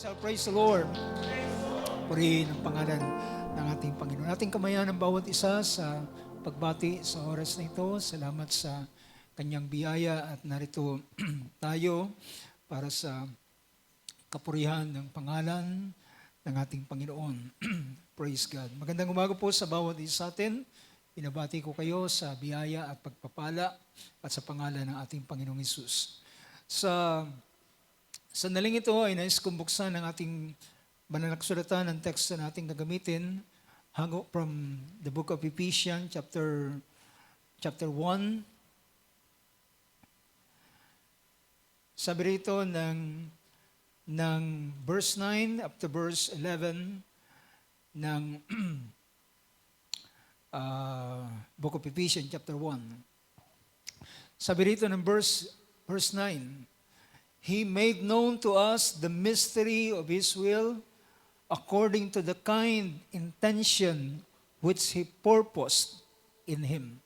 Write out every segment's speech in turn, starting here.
So praise the Lord. Purihin ang pangalan ng ating Panginoon. Ating kamayan ang bawat isa sa pagbati sa oras na ito. Salamat sa kanyang biyaya at narito tayo para sa kapurihan ng pangalan ng ating Panginoon. Praise God. Magandang umaga po sa bawat isa sa atin. Pinabati ko kayo sa biyaya at pagpapala at sa pangalan ng ating Panginoong Hesus. Sa sandaling ito ay nais kong buksan ang ating mananaksulatan ng teksto na ating gagamitin hango from the book of Ephesians chapter 1. Sabi rito ng verse 9 up to verse 11 ng book of Ephesians chapter 1. Sabi rito ng verse 9, He made known to us the mystery of His will according to the kind intention which He purposed in Him,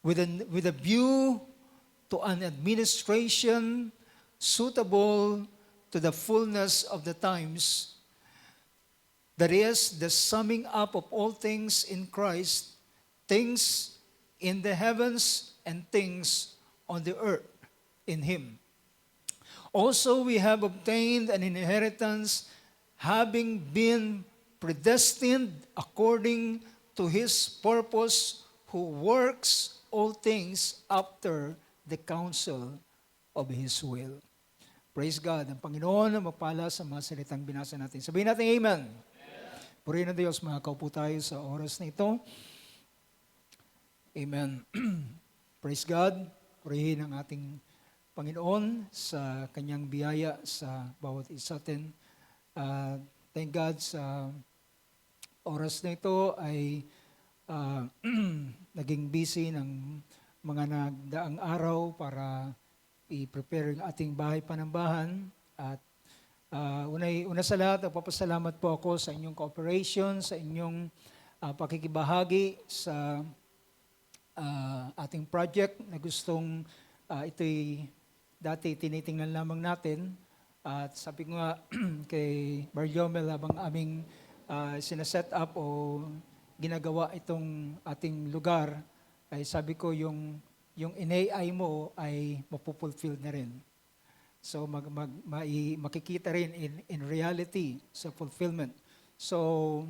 with a view to an administration suitable to the fullness of the times, that is, the summing up of all things in Christ, things in the heavens and things on the earth in Him. Also, we have obtained an inheritance, having been predestined according to His purpose, who works all things after the counsel of His will. Praise God. Ang Panginoon ang magpala sa mga salitang binasa natin. Sabihin natin, Amen. Purihin ng Diyos, makakaupo tayo sa oras na ito. Amen. Praise God. Purihin ang ating Panginoon sa kanyang biyaya sa bawat isa atin. Thank God sa oras na ito ay naging busy ng mga nagdaang araw para i-prepare ang ating bahay panambahan. At una sa lahat, nagpapasalamat po ako sa inyong cooperation, sa inyong pakikibahagi sa ating project na gustong ito'y dati tinitingnan lamang natin. At sabi ko nga kay Barjomel habang aming sinaset up o ginagawa itong ating lugar, ay sabi ko yung in-AI mo ay mapupulfill na rin. So makikita rin in reality sa fulfillment. So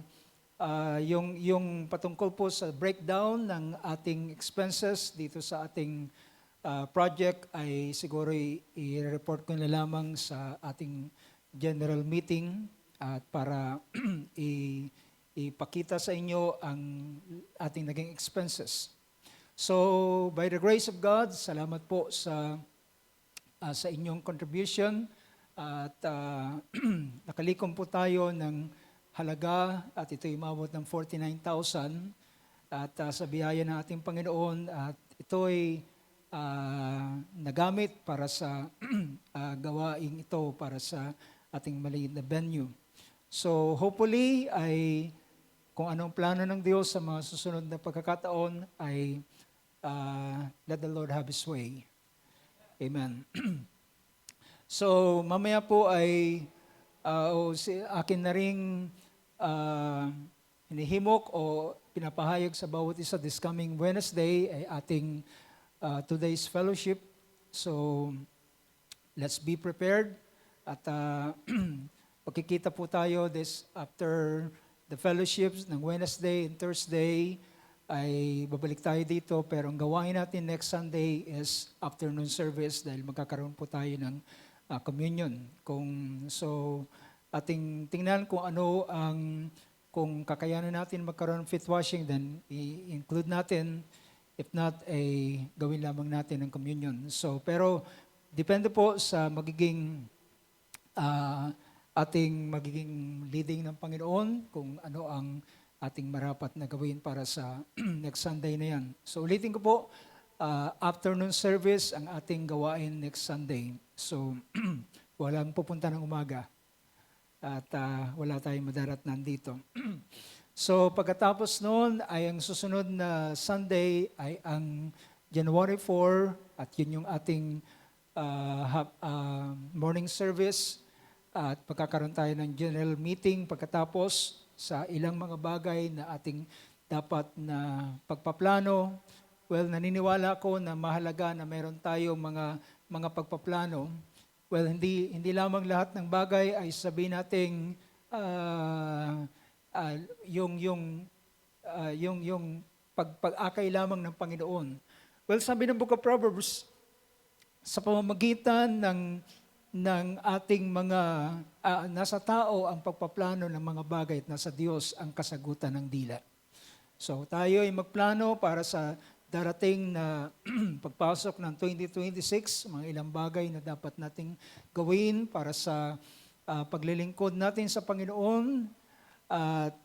yung patungkol po sa breakdown ng ating expenses dito sa ating project ay siguro i-report ko na lamang sa ating general meeting at para ipakita sa inyo ang ating naging expenses. So, by the grace of God, salamat po sa inyong contribution at nakalikom po tayo ng halaga at ito'y umabot ng 49,000 at sa biyaya ng ating Panginoon at ito'y nagamit para sa gawaing ito para sa ating maliit na venue. So hopefully ay kung anong plano ng Diyos sa mga susunod na pagkakataon ay let the Lord have His way. Amen. So mamaya po ay akin na ring hinihimok o pinapahayag sa bawat isa this coming Wednesday ay ating today's fellowship. So, let's be prepared. At pagkikita po tayo after the fellowships ng Wednesday and Thursday, ay babalik tayo dito. Pero ang gawain natin next Sunday is afternoon service dahil magkakaroon po tayo ng communion. Ating tingnan kung ano kung kakayanan natin magkaroon ng feet washing, then i-include natin. If not, gawin lamang natin ang communion. So, pero depende po sa ating magiging leading ng Panginoon kung ano ang ating marapat na gawin para sa next Sunday na yan. So, ulitin ko po, afternoon service ang ating gawain next Sunday. So, walang pupunta ng umaga at wala tayong madaratnan dito. So pagkatapos noon ay ang susunod na Sunday ay ang January 4 at yun yung ating morning service at pagkakaroon tayo ng general meeting pagkatapos sa ilang mga bagay na ating dapat na pagpaplano. Well, naniniwala ako na mahalaga na meron tayo mga pagpaplano. Well, hindi lamang lahat ng bagay ay sabihin nating yung pag-akay lamang ng Panginoon. Well, sabi ng Book of Proverbs, sa pamamagitan ng ating mga nasa tao ang pagpaplano ng mga bagay at nasa Diyos ang kasagutan ng dila. So tayo ay magplano para sa darating na pagpasok ng 2026, mga ilang bagay na dapat nating gawin para sa paglilingkod natin sa Panginoon at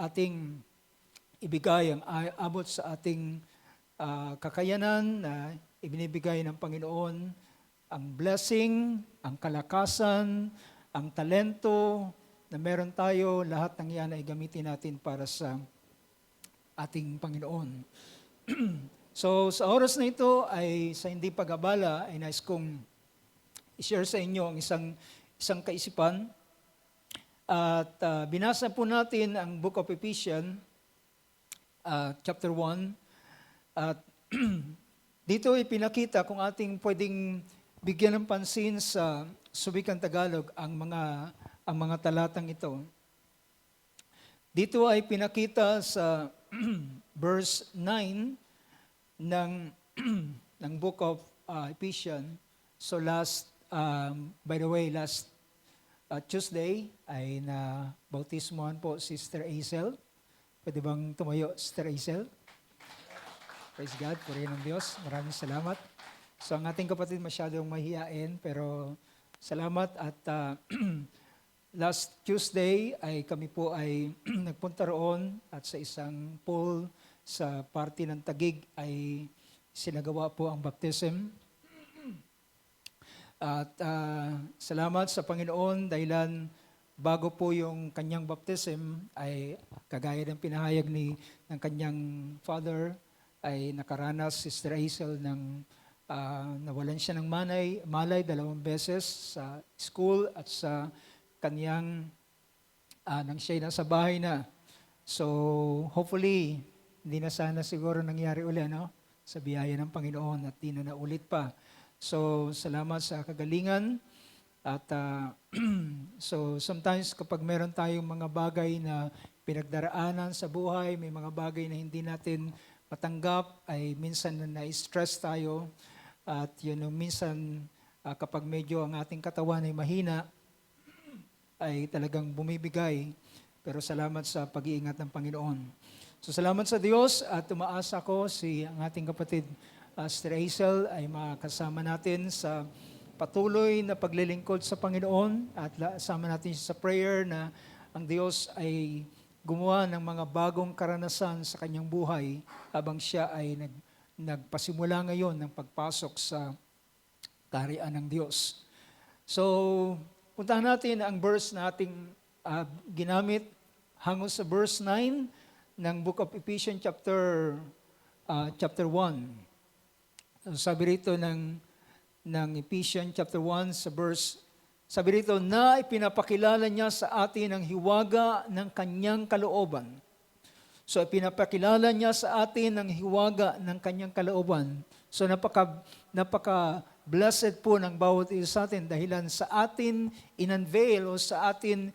ating ibigay ang abot sa ating kakayanan na ibinibigay ng Panginoon, ang blessing, ang kalakasan, ang talento na meron tayo, lahat ng yan ay gamitin natin para sa ating Panginoon. So sa oras na ito ay sa hindi pag-abala ay nais kong i-share sa inyo ang isang kaisipan. At binasa po natin ang Book of Ephesians, chapter 1. At dito ipinakita kung ating pwedeng bigyan ng pansin sa Suwikang Tagalog ang mga talatang ito. Dito ay pinakita sa verse 9 ng Book of Ephesians. So last Tuesday ay na-bautismohan po Sister Hazel. Pwede bang tumayo, Sister Hazel? Praise God, purihin ng Diyos. Maraming salamat. So ang ating kapatid masyadong mahihain, pero salamat at last Tuesday ay kami po ay nagpunta roon at sa isang pool sa party ng Taguig ay sinagawa po ang baptism. At salamat sa Panginoon dahilan bago po yung kanyang baptism ay kagaya ng pinahayag ng kanyang father ay nakaranas si Sister Hazel ng nawalan siya ng malay 2 beses sa school at sa kanyang nang siya'y nasa bahay na. So hopefully hindi na sana siguro nangyari uli sa biyaya ng Panginoon at di na naulit pa. So salamat sa kagalingan at so sometimes kapag meron tayong mga bagay na pinagdaraanan sa buhay, may mga bagay na hindi natin matanggap, ay minsan na-stress tayo at minsan kapag medyo ang ating katawan ay mahina, ay talagang bumibigay. Pero salamat sa pag-iingat ng Panginoon. So salamat sa Diyos at umaasa ko ang ating kapatid Sister Hazel ay makasama natin sa patuloy na paglilingkod sa Panginoon at sama natin sa prayer na ang Diyos ay gumawa ng mga bagong karanasan sa kanyang buhay habang siya ay nagpasimula ngayon ng pagpasok sa kaharian ng Diyos. So, puntahan natin ang verse na ating ginamit hango sa verse 9 ng Book of Ephesians chapter 1. Sabi rito ng Ephesians chapter 1 sa verse, sabi rito, na ipinapakilala niya sa atin ang hiwaga ng kanyang kalooban. So ipinapakilala niya sa atin ang hiwaga ng kanyang kalooban. So napaka-blessed po ng bawat isa sa atin dahilan sa atin in-unveil o sa atin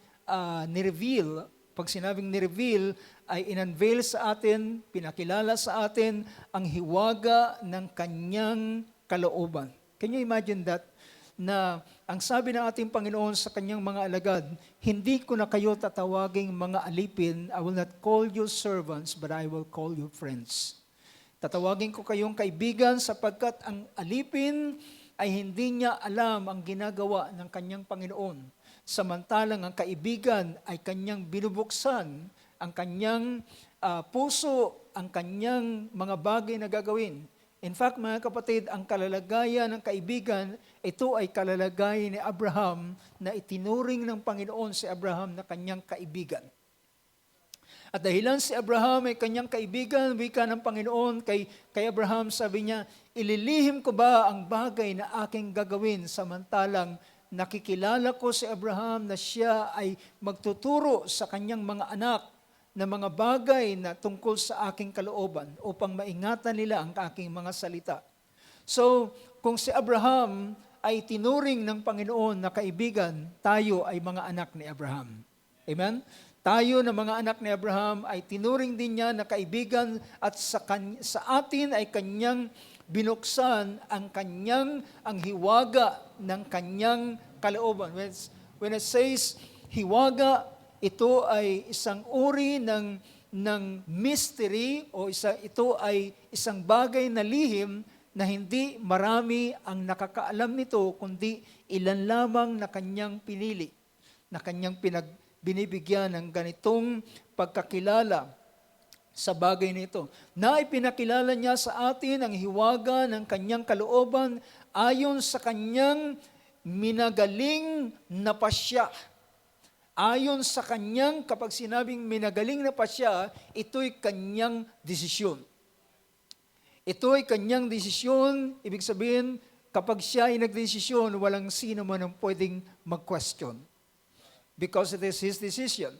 ni-reveal. Pag sinabing ni-reveal, ay in-unveil sa atin, pinakilala sa atin ang hiwaga ng kanyang kalooban. Can you imagine that? Na ang sabi ng ating Panginoon sa kanyang mga alagad, hindi ko na kayo tatawaging mga alipin, I will not call you servants, but I will call you friends. Tatawagin ko kayong kaibigan sapagkat ang alipin ay hindi niya alam ang ginagawa ng kanyang Panginoon. Samantalang ang kaibigan ay kanyang binubuksan, ang kanyang puso, ang kanyang mga bagay na gagawin. In fact, mga kapatid, ang kalalagayan ng kaibigan, ito ay kalalagayan ni Abraham na itinuring ng Panginoon si Abraham na kanyang kaibigan. At dahilan si Abraham ay kanyang kaibigan, wika ng Panginoon, kay Abraham sabi niya, ililihim ko ba ang bagay na aking gagawin samantalang nakikilala ko si Abraham na siya ay magtuturo sa kanyang mga anak na mga bagay na tungkol sa aking kalooban upang maingatan nila ang aking mga salita. So, kung si Abraham ay tinuring ng Panginoon na kaibigan, tayo ay mga anak ni Abraham. Amen? Tayo na mga anak ni Abraham ay tinuring din niya na kaibigan at sa atin ay kanyang binuksan ang hiwaga ng kanyang kalooban. When it says hiwaga, ito ay isang uri ng mystery o ito ay isang bagay na lihim na hindi marami ang nakakaalam nito, kundi ilan lamang na kanyang pinili, na kanyang binibigyan ng ganitong pagkakilala sa bagay nito. Na ipinakilala niya sa atin ang hiwaga ng kanyang kalooban ayon sa kanyang minagaling na pasya. Ayon sa kanyang, kapag sinabing minagaling na pasya, ito'y kanyang desisyon. Ito'y kanyang desisyon, ibig sabihin, kapag siya ay nagdesisyon, walang sino man ang pwedeng mag-question. Because it is his decision.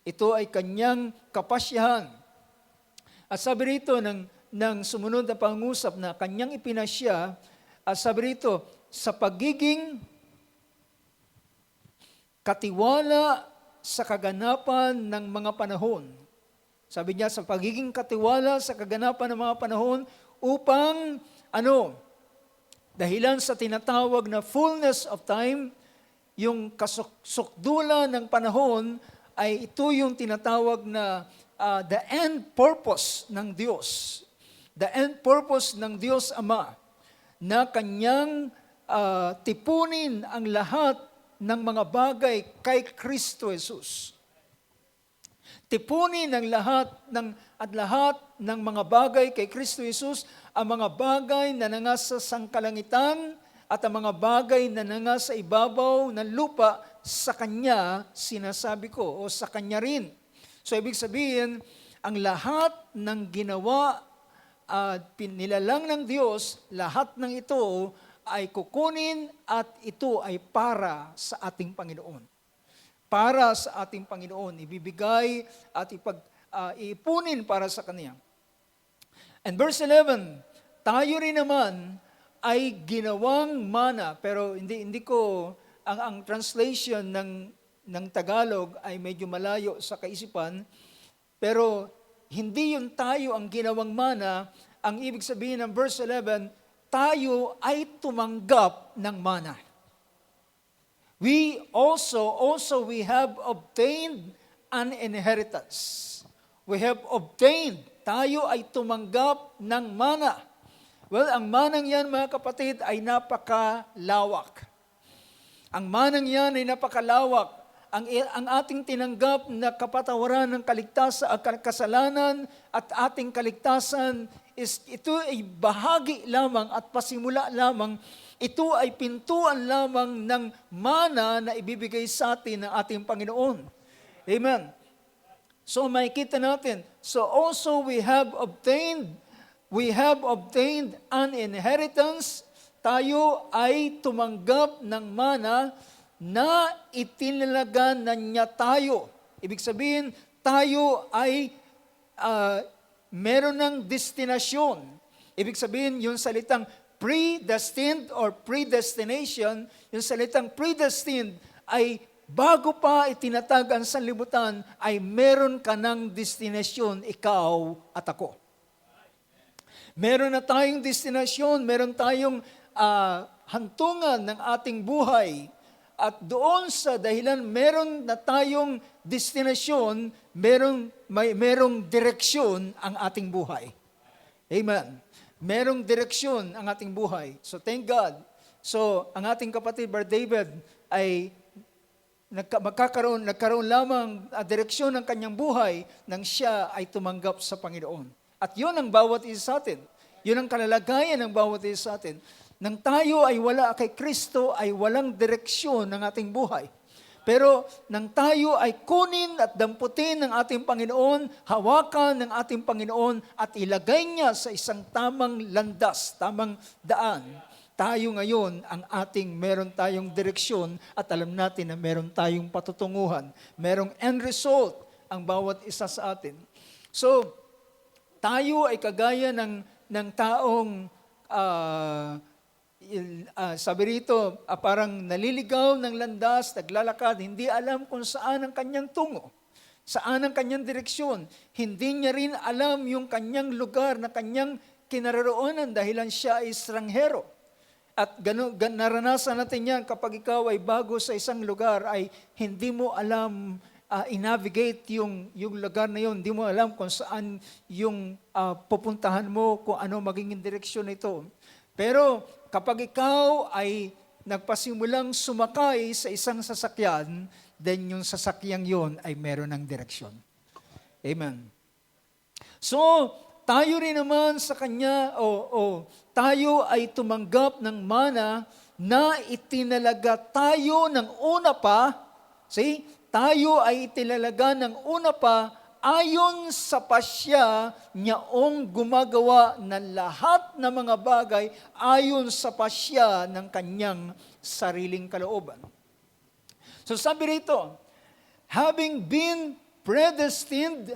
Ito ay kanyang kapasyahan. At sabi rito ng sumunod na pangusap na kanyang ipinasya, at sabi rito, sa pagiging katiwala sa kaganapan ng mga panahon. Sabi niya, sa pagiging katiwala sa kaganapan ng mga panahon upang, dahilan sa tinatawag na fullness of time, yung kasukdulan ng panahon, ay ito yung tinatawag na the end purpose ng Diyos. The end purpose ng Diyos Ama na kanyang tipunin ang lahat ng mga bagay kay Kristo Jesus. Tipunin ang lahat ng mga bagay kay Kristo Jesus, ang mga bagay na nangasa sangkalangitan at ang mga bagay na nangasa ibabaw ng lupa, sa Kanya sinasabi ko, o sa Kanya rin. So, ibig sabihin, ang lahat ng ginawa at pinilalang ng Diyos, lahat ng ito ay kukunin at ito ay para sa ating Panginoon. Para sa ating Panginoon, ibibigay at iipunin para sa Kanya. And verse 11, tayo rin naman ay ginawang mana, pero hindi ko, ang translation ng Tagalog ay medyo malayo sa kaisipan, pero hindi yun tayo ang ginawang mana. Ang ibig sabihin ng verse 11, tayo ay tumanggap ng mana. We have obtained an inheritance. We have obtained, tayo ay tumanggap ng mana. Well, ang manang yan, mga kapatid, ay napakalawak. Ang manang yan ay napakalawak. Ang ating tinanggap na kapatawaran ng kasalanan at ating kaligtasan, ito ay bahagi lamang at pasimula lamang. Ito ay pintuan lamang ng mana na ibibigay sa atin ng ating Panginoon. Amen. So makikita natin, so also we have obtained an inheritance. Tayo ay tumanggap ng mana na itinalaga na niya tayo. Ibig sabihin, tayo ay meron ng destinasyon. Ibig sabihin, yung salitang predestined or predestination, yung salitang predestined ay bago pa itinatag ang sanlibutan, ay meron ka ng destinasyon, ikaw at ako. Meron na tayong destinasyon, meron tayong hantungan ng ating buhay. At doon sa dahilan, meron na tayong destinasyon, merong direksyon ang ating buhay. Amen. Merong direksyon ang ating buhay. So thank God. So ang ating kapatid, Brother David, ay nagkaroon lamang direksyon ng kanyang buhay nang siya ay tumanggap sa Panginoon. At yun ang bawat isa sa atin. Yun ang kalalagayan ng bawat isa sa atin. Nang tayo ay wala kay Kristo, ay walang direksyon ng ating buhay. Pero nang tayo ay kunin at damputin ng ating Panginoon, hawakan ng ating Panginoon at ilagay niya sa isang tamang landas, tamang daan, tayo ngayon, ang meron tayong direksyon at alam natin na meron tayong patutunguhan. Merong end result ang bawat isa sa atin. So, tayo ay kagaya ng taong, sabi rito, parang naliligaw ng landas, naglalakad, hindi alam kung saan ang kanyang tungo. Saan ang kanyang direksyon. Hindi niya rin alam yung kanyang lugar na kanyang kinaroroonan dahilan siya ay estranghero. At naranasan natin yan kapag ikaw ay bago sa isang lugar ay hindi mo alam i-navigate yung lugar na yun. Hindi mo alam kung saan yung pupuntahan mo, kung ano magiging direksyon nito. Pero kapag ikaw ay nagpasimulang sumakay sa isang sasakyan, then yung sasakyang yon ay meron ng direksyon. Amen. So, tayo rin naman sa Kanya, tayo ay tumanggap ng mana na itinalaga tayo ng una pa, tayo ay itinalaga ng una pa ayon sa pasya niyaong gumagawa ng lahat ng mga bagay ayon sa pasya ng Kanyang sariling kalooban. So sabi rito, having been predestined,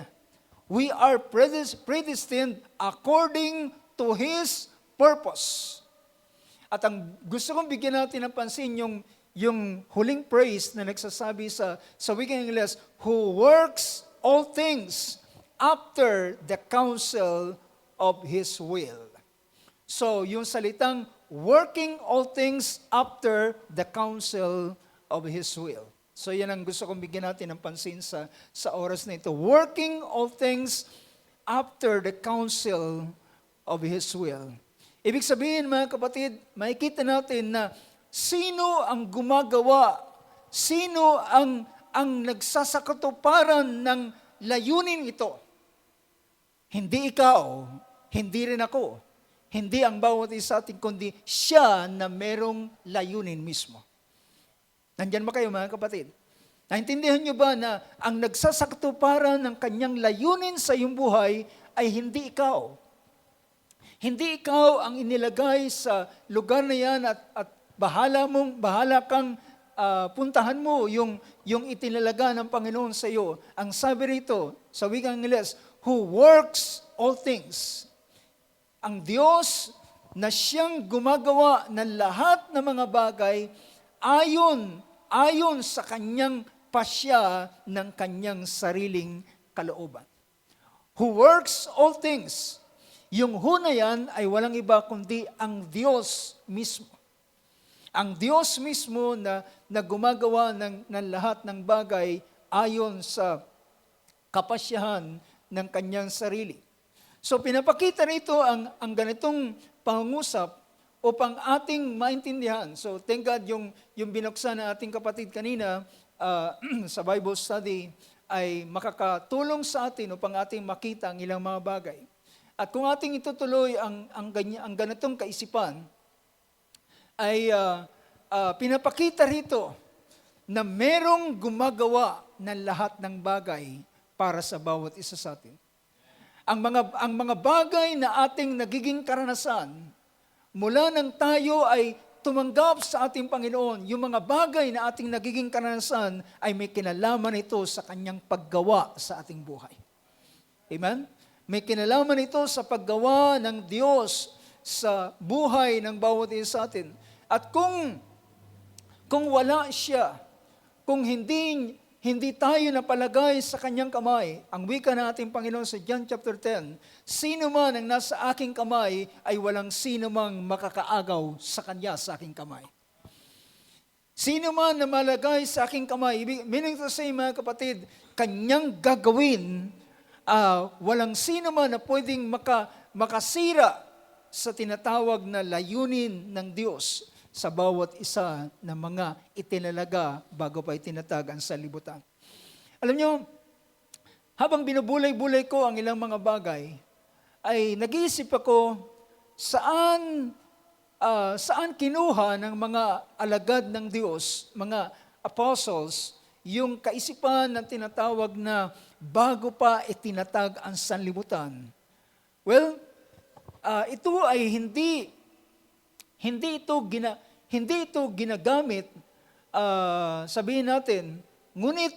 we are predestined according to His purpose. At ang gusto kong bigyan natin ng pansin yung huling phrase na nagsasabi sa wikang Ingles, who works all things after the counsel of His will. So yung salitang working all things after the counsel of His will. So yan ang gusto kong bigyan natin ng pansin sa oras na ito. Working all things after the counsel of His will. Ibig sabihin mga kapatid, makikita natin na sino ang gumagawa, sino ang nagsasakatuparan ng layunin ito. Hindi ikaw, hindi rin ako, hindi ang bawat isa atin, kundi siya na merong layunin mismo. Nandyan ba kayo mga kapatid? Naintindihan nyo ba na ang nagsasakatuparan ng kanyang layunin sa iyong buhay ay hindi ikaw? Hindi ikaw ang inilagay sa lugar na yan at bahala kang puntahan mo yung itinalaga ng Panginoon sa iyo. Ang sabi rito sa wikang Ingles, who works all things. Ang Diyos na siyang gumagawa ng lahat ng mga bagay ayon sa kanyang pasya ng kanyang sariling kalooban. Who works all things. Yung who na yan ay walang iba kundi ang Diyos mismo. Ang Diyos mismo na gumagawa ng lahat ng bagay ayon sa kapasyahan ng kanyang sarili. So pinapakita rito ang ganitong pangungusap upang ating maintindihan. So thank God yung binuksan na ating kapatid kanina sa Bible study ay makakatulong sa atin upang ating makita ang ilang mga bagay. At kung ating itutuloy ang ganitong kaisipan, ay pinapakita rito na merong gumagawa ng lahat ng bagay para sa bawat isa sa atin. Ang mga bagay na ating nagiging karanasan, mula nang tayo ay tumanggap sa ating Panginoon, yung mga bagay na ating nagiging karanasan ay may kinalaman ito sa kanyang paggawa sa ating buhay. Amen? May kinalaman ito sa paggawa ng Diyos sa buhay ng bawat isa sa atin. At kung wala siya, kung hindi tayo napalagay sa kanyang kamay, ang wika ng ating Panginoon sa John chapter 10, sino man ang nasa aking kamay ay walang sino mang makakaagaw sa kanya sa aking kamay. Sino man na malagay sa aking kamay, meaning to say mga kapatid, kanyang gagawin, walang sino man na pwedeng makasira sa tinatawag na layunin ng Diyos sa bawat isa ng mga itinalaga bago pa itinatag ang sanlibutan. Alam nyo, habang binubulay-bulay ko ang ilang mga bagay, ay nag-iisip ako saan kinuha ng mga alagad ng Diyos, mga apostles, yung kaisipan na tinatawag na bago pa itinatag ang sanlibutan. Well, ito ay hindi hindi ito ginagamit, sabihin natin, ngunit,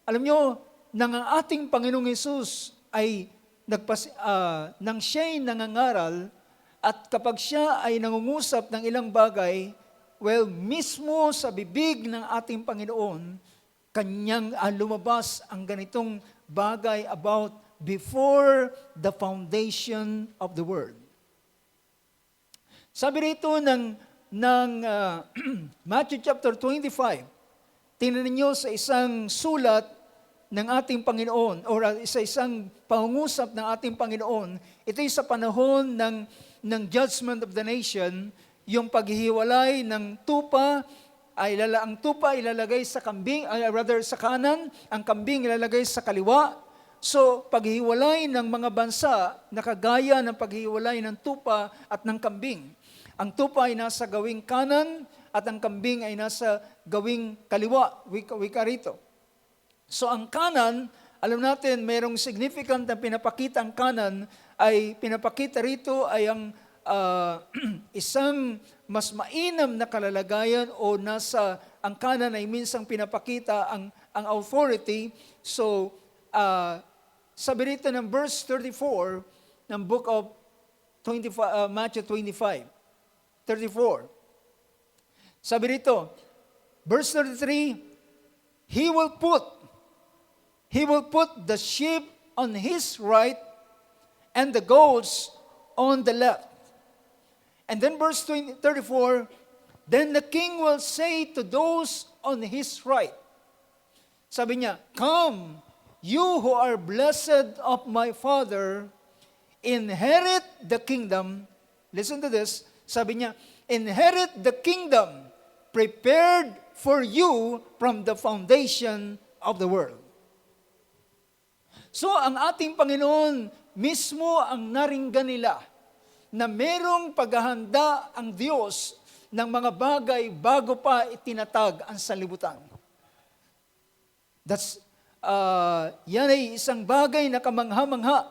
alam nyo, nang ang ating Panginoong Hesus ay nang siya'y nangangaral, at kapag siya ay nangungusap ng ilang bagay, well, mismo sa bibig ng ating Panginoon, kanyang lumabas ang ganitong bagay about before the foundation of the world. Sabi rito ng Matthew chapter 25, tingnan niyo sa isang sulat ng ating Panginoon o sa isang pangungusap ng ating Panginoon, ito ay sa panahon ng judgment of the nation, yung paghihiwalay ng tupa, ang tupa ilalagay sa kambing, sa kanan, ang kambing ilalagay sa kaliwa. So, paghihiwalay ng mga bansa, nakagaya ng paghihiwalay ng tupa at ng kambing. Ang tupa ay nasa gawing kanan at ang kambing ay nasa gawing kaliwa, wika rito. So, ang kanan, alam natin, mayroong significant na pinapakita ang kanan, ay pinapakita rito ay ang isang mas mainam na kalalagayan o ang kanan ay minsang pinapakita ang authority. So, sabi rito ng verse 34 ng book of Matthew 25, 34. Sabi rito, verse 33, He will put the sheep on His right and the goats on the left. And then verse 34, then the king will say to those on his right, sabi niya, come, you who are blessed of my Father, inherit the kingdom. Listen to this. Sabi niya, inherit the kingdom prepared for you from the foundation of the world. So, ang ating Panginoon mismo ang naringgan nila na merong paghahanda ang Diyos ng mga bagay bago pa itinatag ang sanlibutan. Yan ay isang bagay na kamangha-mangha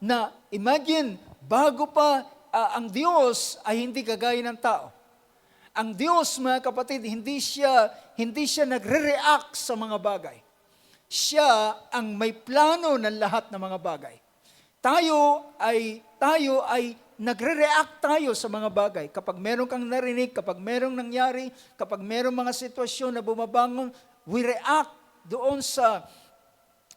na imagine, bago pa ang Diyos ay hindi kagaya ng tao. Ang Diyos, mga kapatid, hindi siya nagre-react sa mga bagay. Siya ang may plano ng lahat ng mga bagay. Tayo ay nagre-react tayo sa mga bagay. Kapag meron kang narinig, kapag merong nangyari, kapag merong mga sitwasyon na bumabangon, we react doon sa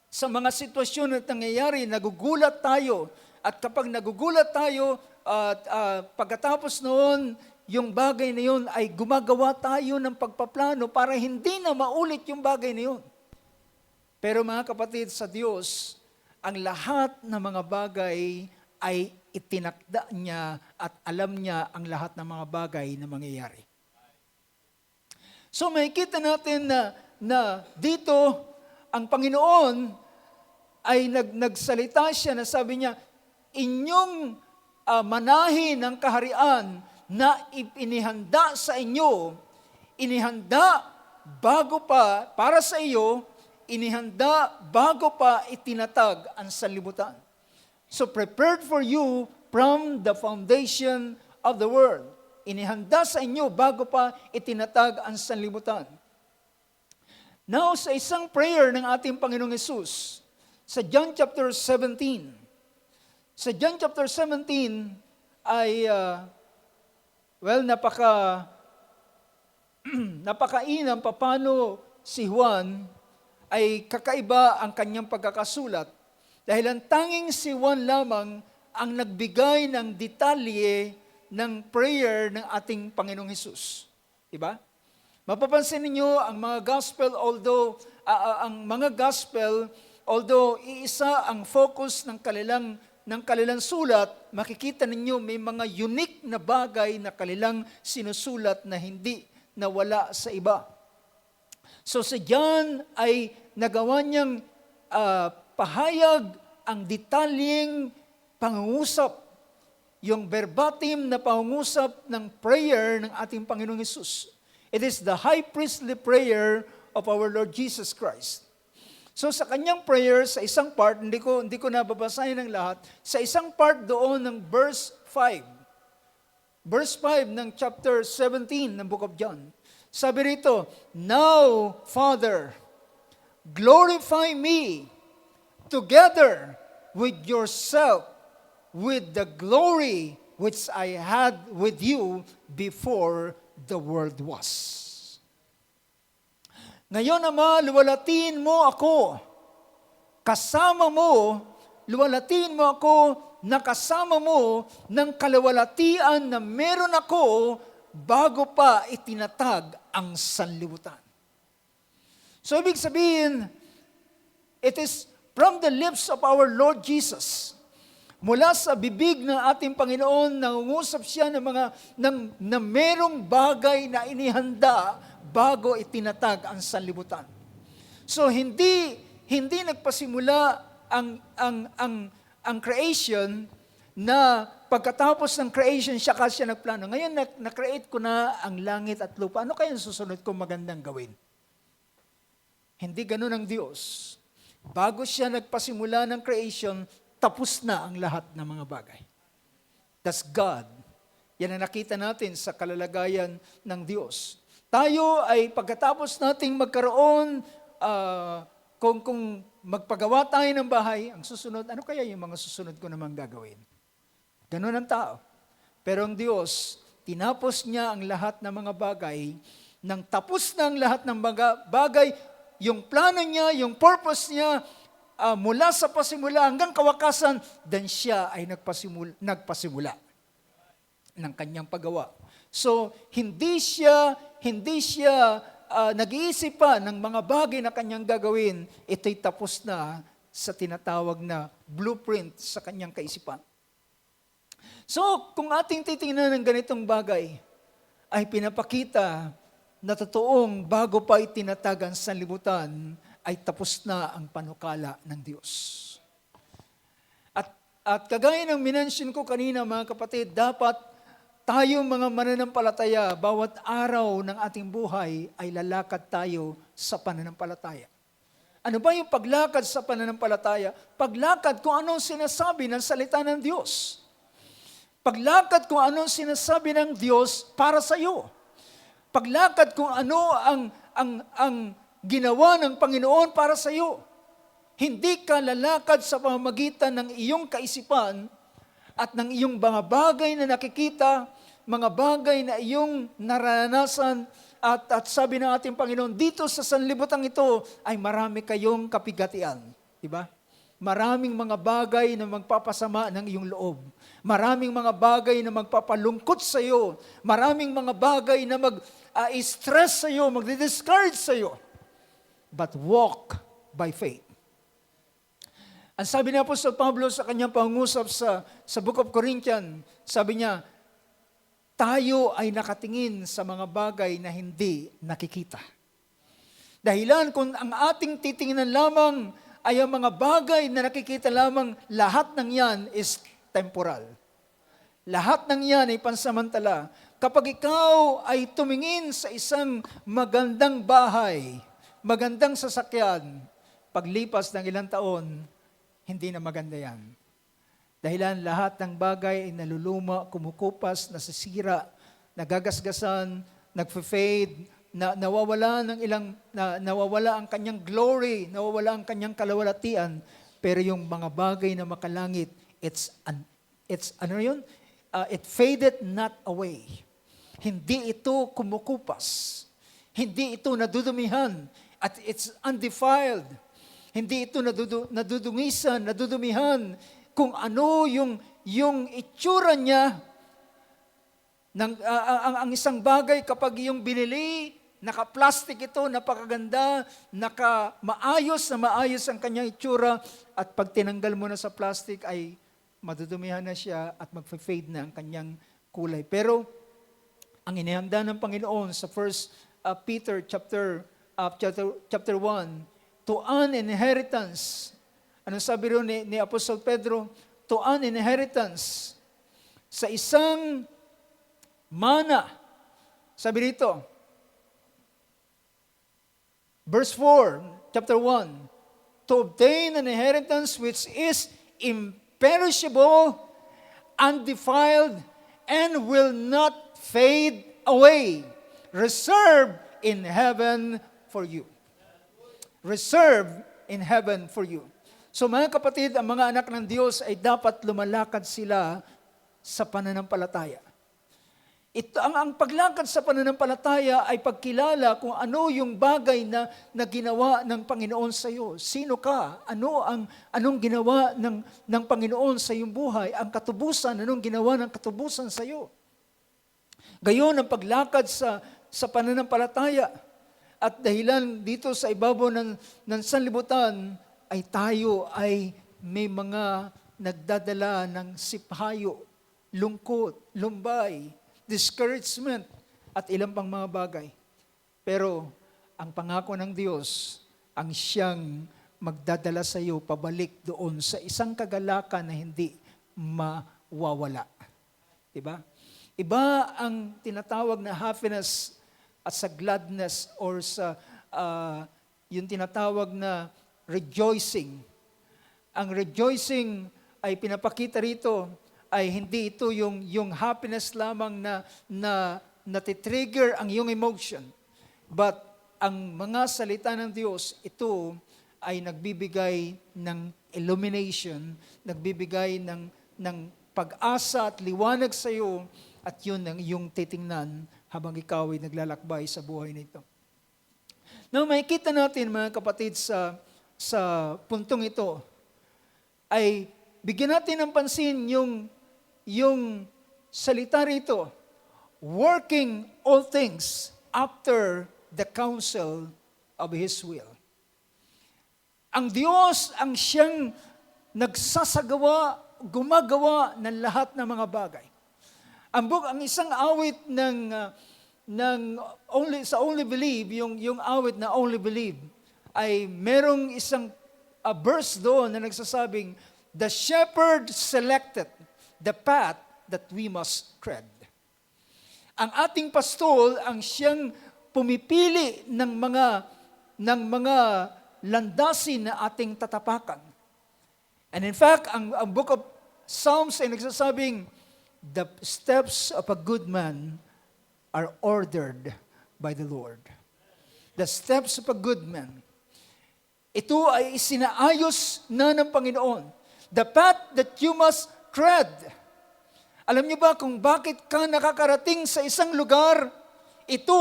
mga sitwasyon na nangyayari, nagugulat tayo. At kapag nagugulat tayo, pagkatapos noon, yung bagay na yun ay gumagawa tayo ng pagpaplano para hindi na maulit yung bagay na yun. Pero mga kapatid, sa Diyos, ang lahat ng mga bagay ay itinakda niya at alam niya ang lahat ng mga bagay na mangyayari. So makikita natin na dito ang Panginoon ay nagsalita siya na sabi niya, inyong manahin ng kaharian na inihanda sa inyo, inihanda bago pa para sa iyo, inihanda bago pa itinatag ang sanlibutan. So prepared for you from the foundation of the world. Inihanda sa inyo bago pa itinatag ang sanlibutan. Now, sa isang prayer ng ating Panginoong Hesus, sa John chapter 17, sa John chapter 17 ay, napakainam paano si Juan ay kakaiba ang kanyang pagkakasulat. Dahil ang tanging si Juan lamang ang nagbigay ng detalye ng prayer ng ating Panginoong Hesus. Diba? Mapapansin niyo ang mga gospel, although iisa ang focus ng kanilang sulat, makikita ninyo may mga unique na bagay na kanilang sinusulat na hindi nawala sa iba. So si John ay nagawa niyang pahayag ang detalyeng pangungusap, yung verbatim na pangungusap ng prayer ng ating Panginoong Hesus. It is the high priestly prayer of our Lord Jesus Christ. So sa kanyang prayer, sa isang part, hindi ko nababasahin ng lahat, sa isang part doon ng verse 5, verse 5 ng chapter 17 ng Book of John. Sabi rito, "Now, Father, glorify me together with yourself, with the glory which I had with you before the world was." Ngayon, Ama, luwalatin mo ako. Kasama mo, luwalatin mo ako na kasama mo ng kaluwalhatian na meron ako bago pa itinatag ang sanlibutan. So, ibig sabihin, it is from the lips of our Lord Jesus. Mula sa bibig ng ating Panginoon, nangungusap siya na merong bagay na inihanda bago itinatag ang sanlibutan. So hindi nagpasimula ang creation na pagkatapos ng creation siya nagplano. Ngayon na-create ko na ang langit at lupa. Ano kaya ang susunod kong magandang gawin? Hindi ganoon ang Diyos. Bago siya nagpasimula ng creation, tapos na ang lahat ng mga bagay. That's God. Yan ang nakita natin sa kalalagayan ng Diyos. Tayo ay pagkatapos nating magkaroon, kung magpagawa tayo ng bahay, ang susunod, ano kaya yung mga susunod ko namang gagawin? Ganun ang tao. Pero ang Diyos, tinapos niya ang lahat ng mga bagay. Nang tapos na ang lahat ng bagay, yung plano niya, yung purpose niya, mula sa pasimula hanggang kawakasan, then siya ay nagpasimula ng kanyang paggawa. So, hindi siya nag-iisip pa ng mga bagay na kanyang gagawin. Ito'y tapos na sa tinatawag na blueprint sa kanyang kaisipan. So, kung ating titingnan ng ganitong bagay, ay pinapakita na totoong bago pa itinatag ang sanlibutan, ay tapos na ang panukala ng Diyos. At kagaya ng minention ko kanina, mga kapatid, dapat tayo mga mananampalataya, bawat araw ng ating buhay ay lalakad tayo sa pananampalataya. Ano ba yung paglakad sa pananampalataya? Paglakad kung anong sinasabi ng salita ng Diyos. Paglakad kung anong sinasabi ng Diyos para sa iyo. Paglakad kung ano ang ginawa ng Panginoon para sa iyo. Hindi ka lalakad sa pamamagitan ng iyong kaisipan at ng iyong mga bagay na nakikita, mga bagay na iyong naranasan, at sabi ng ating Panginoon, dito sa sanlibutan ito ay marami kayong kapigatian. Diba? Maraming mga bagay na magpapasama ng iyong loob. Maraming mga bagay na magpapalungkot sa iyo. Maraming mga bagay na mag-stress sa iyo, magdi-discourage sa iyo. But walk by faith. Ang sabi ni Apostol Pablo sa kanyang pangungusap sa Book of Corinthians, sabi niya, tayo ay nakatingin sa mga bagay na hindi nakikita. Dahilan kung ang ating titingnan lamang ay ang mga bagay na nakikita lamang, lahat ng yan is temporal. Lahat ng yan ay pansamantala. Kapag ikaw ay tumingin sa isang magandang bahay, magandang sasakyan, paglipas ng ilang taon, hindi na maganda yan. Dahilan lahat ng bagay ay naluluma, kumukupas, nasisira, nagagasgasan, nagfe-fade, nawawala ang kanyang glory, nawawala ang kanyang kalawalatian, pero yung mga bagay na makalangit, it faded not away. Hindi ito kumukupas. Hindi ito nadudumihan. At it's undefiled. Hindi ito nadudungisan, nadudumihan kung ano yung itsura niya. Ang isang bagay kapag yung binili, naka-plastic ito, napakaganda, maayos ang kanyang itsura, at pag tinanggal mo na sa plastic ay madudumihan na siya at mag-fade na ang kanyang kulay. Pero ang inihanda ng Panginoon sa 1 Peter chapter 1, to an inheritance. Anong sabi rin ni Apostol Pedro? To an inheritance. Sa isang mana. Sabi dito, verse 4, chapter 1, to obtain an inheritance which is imperishable, undefiled, and will not fade away, reserved in heaven for you. Reserved in heaven for you. So mga kapatid, ang mga anak ng Diyos ay dapat lumalakad sila sa pananampalataya. Ito, ang paglakad sa pananampalataya ay pagkilala kung ano yung bagay na ginawa ng Panginoon sa iyo. Sino ka? Anong ginawa ng Panginoon sa iyong buhay? Ang katubusan, anong ginawa ng katubusan sa iyo? Gayon ang paglakad sa pananampalataya. At dahilan dito sa ibabaw ng sanlibutan ay tayo ay may mga nagdadala ng siphayo, lungkot, lumbay, discouragement, at ilang pang mga bagay. Pero ang pangako ng Diyos, ang siyang magdadala sa iyo pabalik doon sa isang kagalakan na hindi mawawala. Diba? Iba ang tinatawag na happiness at sa gladness or sa yung tinatawag na rejoicing. Ang rejoicing ay pinapakita rito ay hindi ito yung happiness lamang na natitrigger ang iyong emotion. But ang mga salita ng Diyos, ito ay nagbibigay ng illumination, nagbibigay ng pag-asa at liwanag sa iyo, at yun ang iyong titingnan habang ikaw ay naglalakbay sa buhay nito. Now, makikita natin mga kapatid sa puntong ito, ay bigyan natin ng pansin yung salita rito, working all things after the counsel of His will. Ang Diyos ang siyang nagsasagawa, gumagawa ng lahat ng mga bagay. Ang isang awit sa Only Believe, yung awit na Only Believe, ay merong isang verse doon na nagsasabing, the shepherd selected the path that we must tread. Ang ating pastol ang siyang pumipili ng mga landasin na ating tatapakan. And in fact, ang book of Psalms ay nagsasabing, the steps of a good man are ordered by the Lord. The steps of a good man. Ito ay isinaayos na ng Panginoon. The path that you must tread. Alam niyo ba kung bakit ka nakakarating sa isang lugar? Ito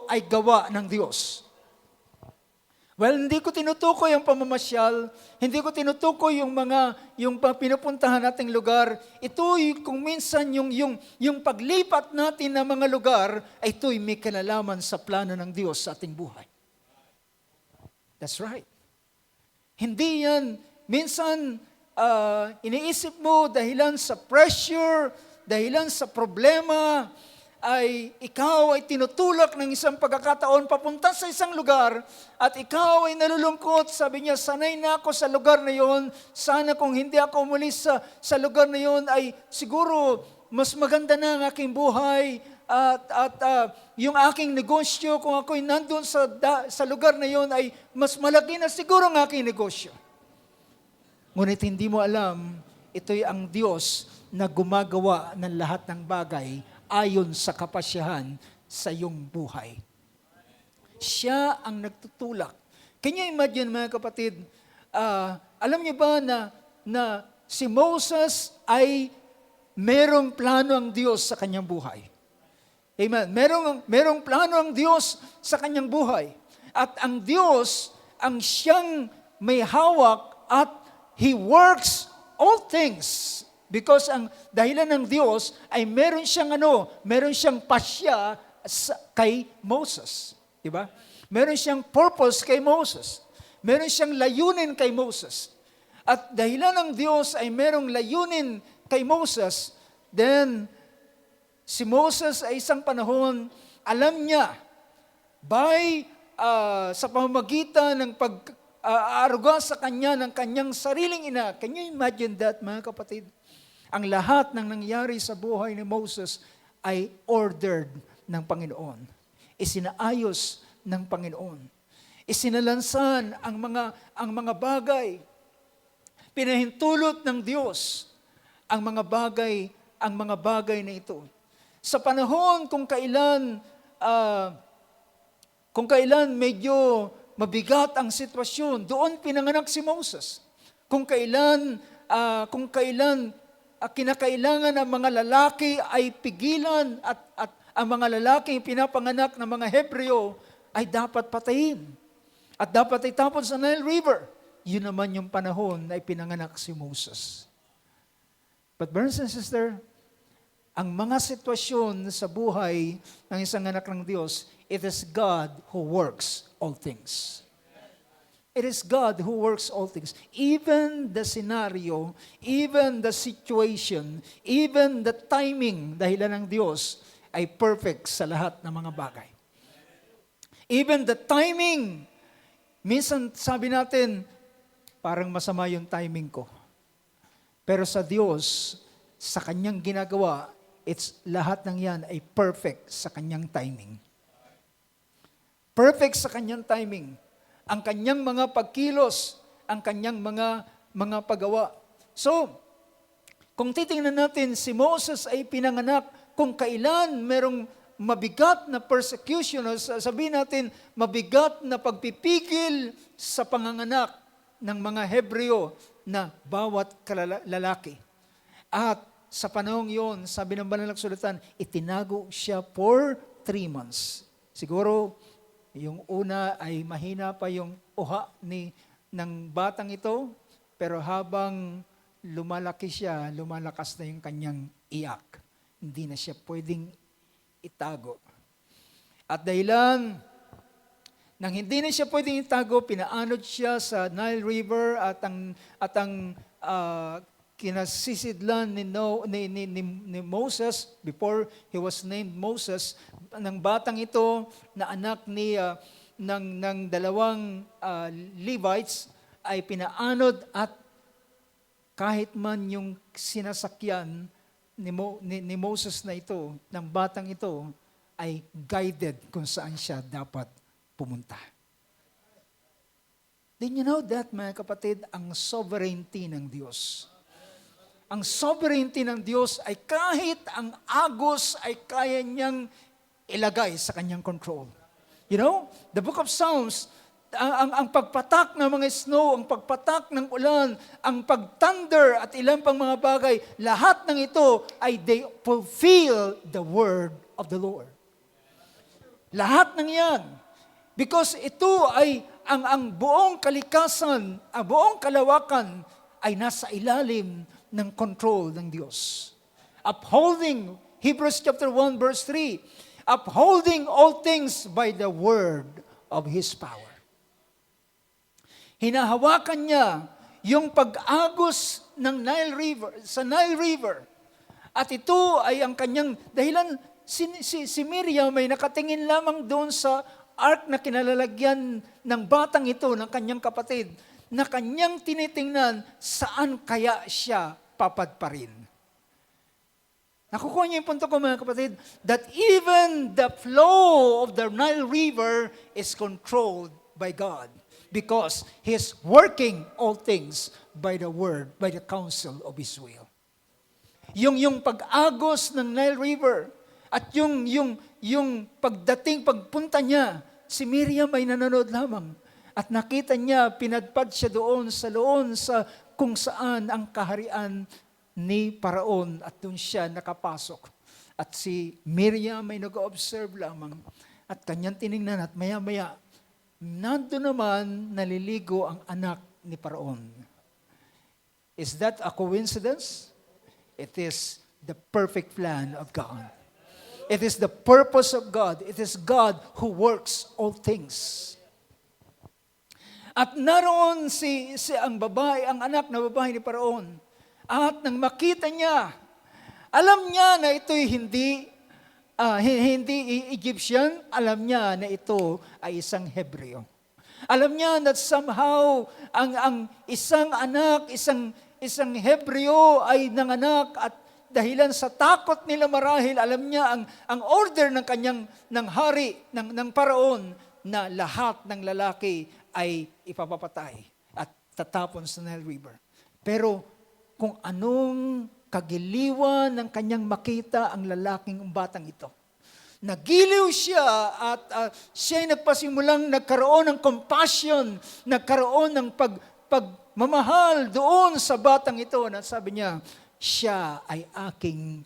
ay gawa ng Diyos. Well, hindi ko tinutukoy ang pamamasyal, hindi ko tinutukoy yung pinupuntahan nating lugar. Ito kung minsan yung paglipat natin ng mga lugar, ay ito'y may kinalaman sa plano ng Diyos sa ating buhay. That's right. Hindi yan, minsan, iniisip mo dahilan sa pressure, dahilan sa problema, ay ikaw ay tinutulak ng isang pagkakataon papunta sa isang lugar at ikaw ay nalulungkot. Sabi niya, sanay na ako sa lugar na yon. Sana kung hindi ako umalis sa lugar na yon ay siguro mas maganda na ang aking buhay at yung aking negosyo, kung ako'y nandun sa lugar na yon ay mas malaki na siguro ang aking negosyo. Ngunit hindi mo alam, ito'y ang Diyos na gumagawa ng lahat ng bagay ayon sa kapasyahan sa iyong buhay. Siya ang nagtutulak. Can you imagine, mga kapatid, alam niyo ba na si Moses ay merong plano ang Diyos sa kanyang buhay? Amen. Merong plano ang Diyos sa kanyang buhay. At ang Diyos ang siyang may hawak at He works all things. Because ang dahilan ng Diyos ay meron siyang pasya kay Moses. Diba? Meron siyang purpose kay Moses. Meron siyang layunin kay Moses. At dahilan ng Diyos ay merong layunin kay Moses, then si Moses ay isang panahon, alam niya, sa pamamagitan ng pag-aaruga sa kanya ng kanyang sariling ina. Can you imagine that, mga kapatid? Ang lahat ng nangyari sa buhay ni Moses ay ordered ng Panginoon. Isinaayos ng Panginoon. Isinalansan ang mga bagay. Pinahintulot ng Diyos ang mga bagay ang mga bagay na ito. Sa panahon kung kailan medyo mabigat ang sitwasyon, doon pinanganak si Moses. Kung kailan kinakailangan ng mga lalaki ay pigilan at ang mga lalaki pinapanganak ng mga Hebreo ay dapat patayin. At dapat itapon sa Nile River. Yun naman yung panahon na ipinanganak si Moses. But brothers and sisters, ang mga sitwasyon sa buhay ng isang anak ng Diyos, it is God who works all things. It is God who works all things. Even the scenario, even the situation, even the timing, dahilan ng Diyos, ay perfect sa lahat ng mga bagay. Even the timing, minsan sabi natin, parang masama yung timing ko. Pero sa Diyos, sa Kanyang ginagawa, lahat ng yan ay perfect sa Kanyang timing. Perfect sa Kanyang timing. Ang Kanyang mga pagkilos, ang Kanyang mga paggawa. So, kung titingnan natin, si Moses ay pinanganak kung kailan merong mabigat na persecution, o sabihin natin, mabigat na pagpipigil sa panganganak ng mga Hebreo na bawat lalaki. At sa panahong yon, sabi ng banal na kasulatan, itinago siya for 3 months. Siguro, yung una ay mahina pa yung uha ng batang ito, pero habang lumalaki siya, lumalakas na yung kanyang iyak. Hindi na siya pwedeng itago. At dahilan nang hindi na siya pwedeng itago, pinaanod siya sa Nile River at ang kinasisidlan ni Moses before he was named Moses, ng batang ito na anak ng dalawang Levites ay pinaanod at kahit man yung sinasakyan ni Moses na ito, ng batang ito, ay guided kung saan siya dapat pumunta. Did you know that, mga kapatid, ang sovereignty ng Diyos? Ang sovereignty ng Diyos ay kahit ang agos ay kaya niyang ilagay sa kanyang control. You know, the book of Psalms, ang pagpatak ng mga snow, ang pagpatak ng ulan, ang pag-thunder at ilang pang mga bagay, lahat ng ito ay they fulfill the word of the Lord. Lahat ng yan. Because ito ay ang buong kalikasan, ang buong kalawakan ay nasa ilalim ng control ng Diyos. Upholding, Hebrews chapter 1 verse 3, upholding all things by the word of His power. Hinahawakan niya yung pag-agos ng Nile River, sa Nile River. At ito ay ang kanyang, dahilan si Miriam may nakatingin lamang doon sa ark na kinalalagyan ng batang ito, ng kanyang kapatid, na kanyang tinitingnan saan kaya siya papadparin. Nakukuha niyo yung punto ko, mga kapatid, that even the flow of the Nile River is controlled by God because He's working all things by the word, by the counsel of His will. Yung pag-agos ng Nile River at yung pagpunta niya, si Miriam ay nanonood lamang at nakita niya, pinadpad siya doon sa kung saan ang kaharian ni Paraon at doon siya nakapasok. At si Miriam ay nag-observe lamang at kanyang tinignan at maya-maya, nandun naman naliligo ang anak ni Paraon. Is that a coincidence? It is the perfect plan of God. It is the purpose of God. It is God who works all things. At naroon ang babae, ang anak na babae ni Paraon. At nang makita niya, alam niya na ito'y hindi Egyptian, alam niya na ito ay isang Hebreo. Alam niya that somehow ang isang anak, isang Hebreo ay nanganak at dahilan sa takot nila marahil, alam niya ang order ng hari, ng Paraon, na lahat ng lalaki ay ipapapatay at tatapon sa Nile River. Pero kung anong kagiliwan ng kanyang makita ang lalaking batang ito. Nagiliw siya at siya'y nagpasimulang nagkaroon ng compassion, nagkaroon ng pagmamahal doon sa batang ito. Na sabi niya, siya ay aking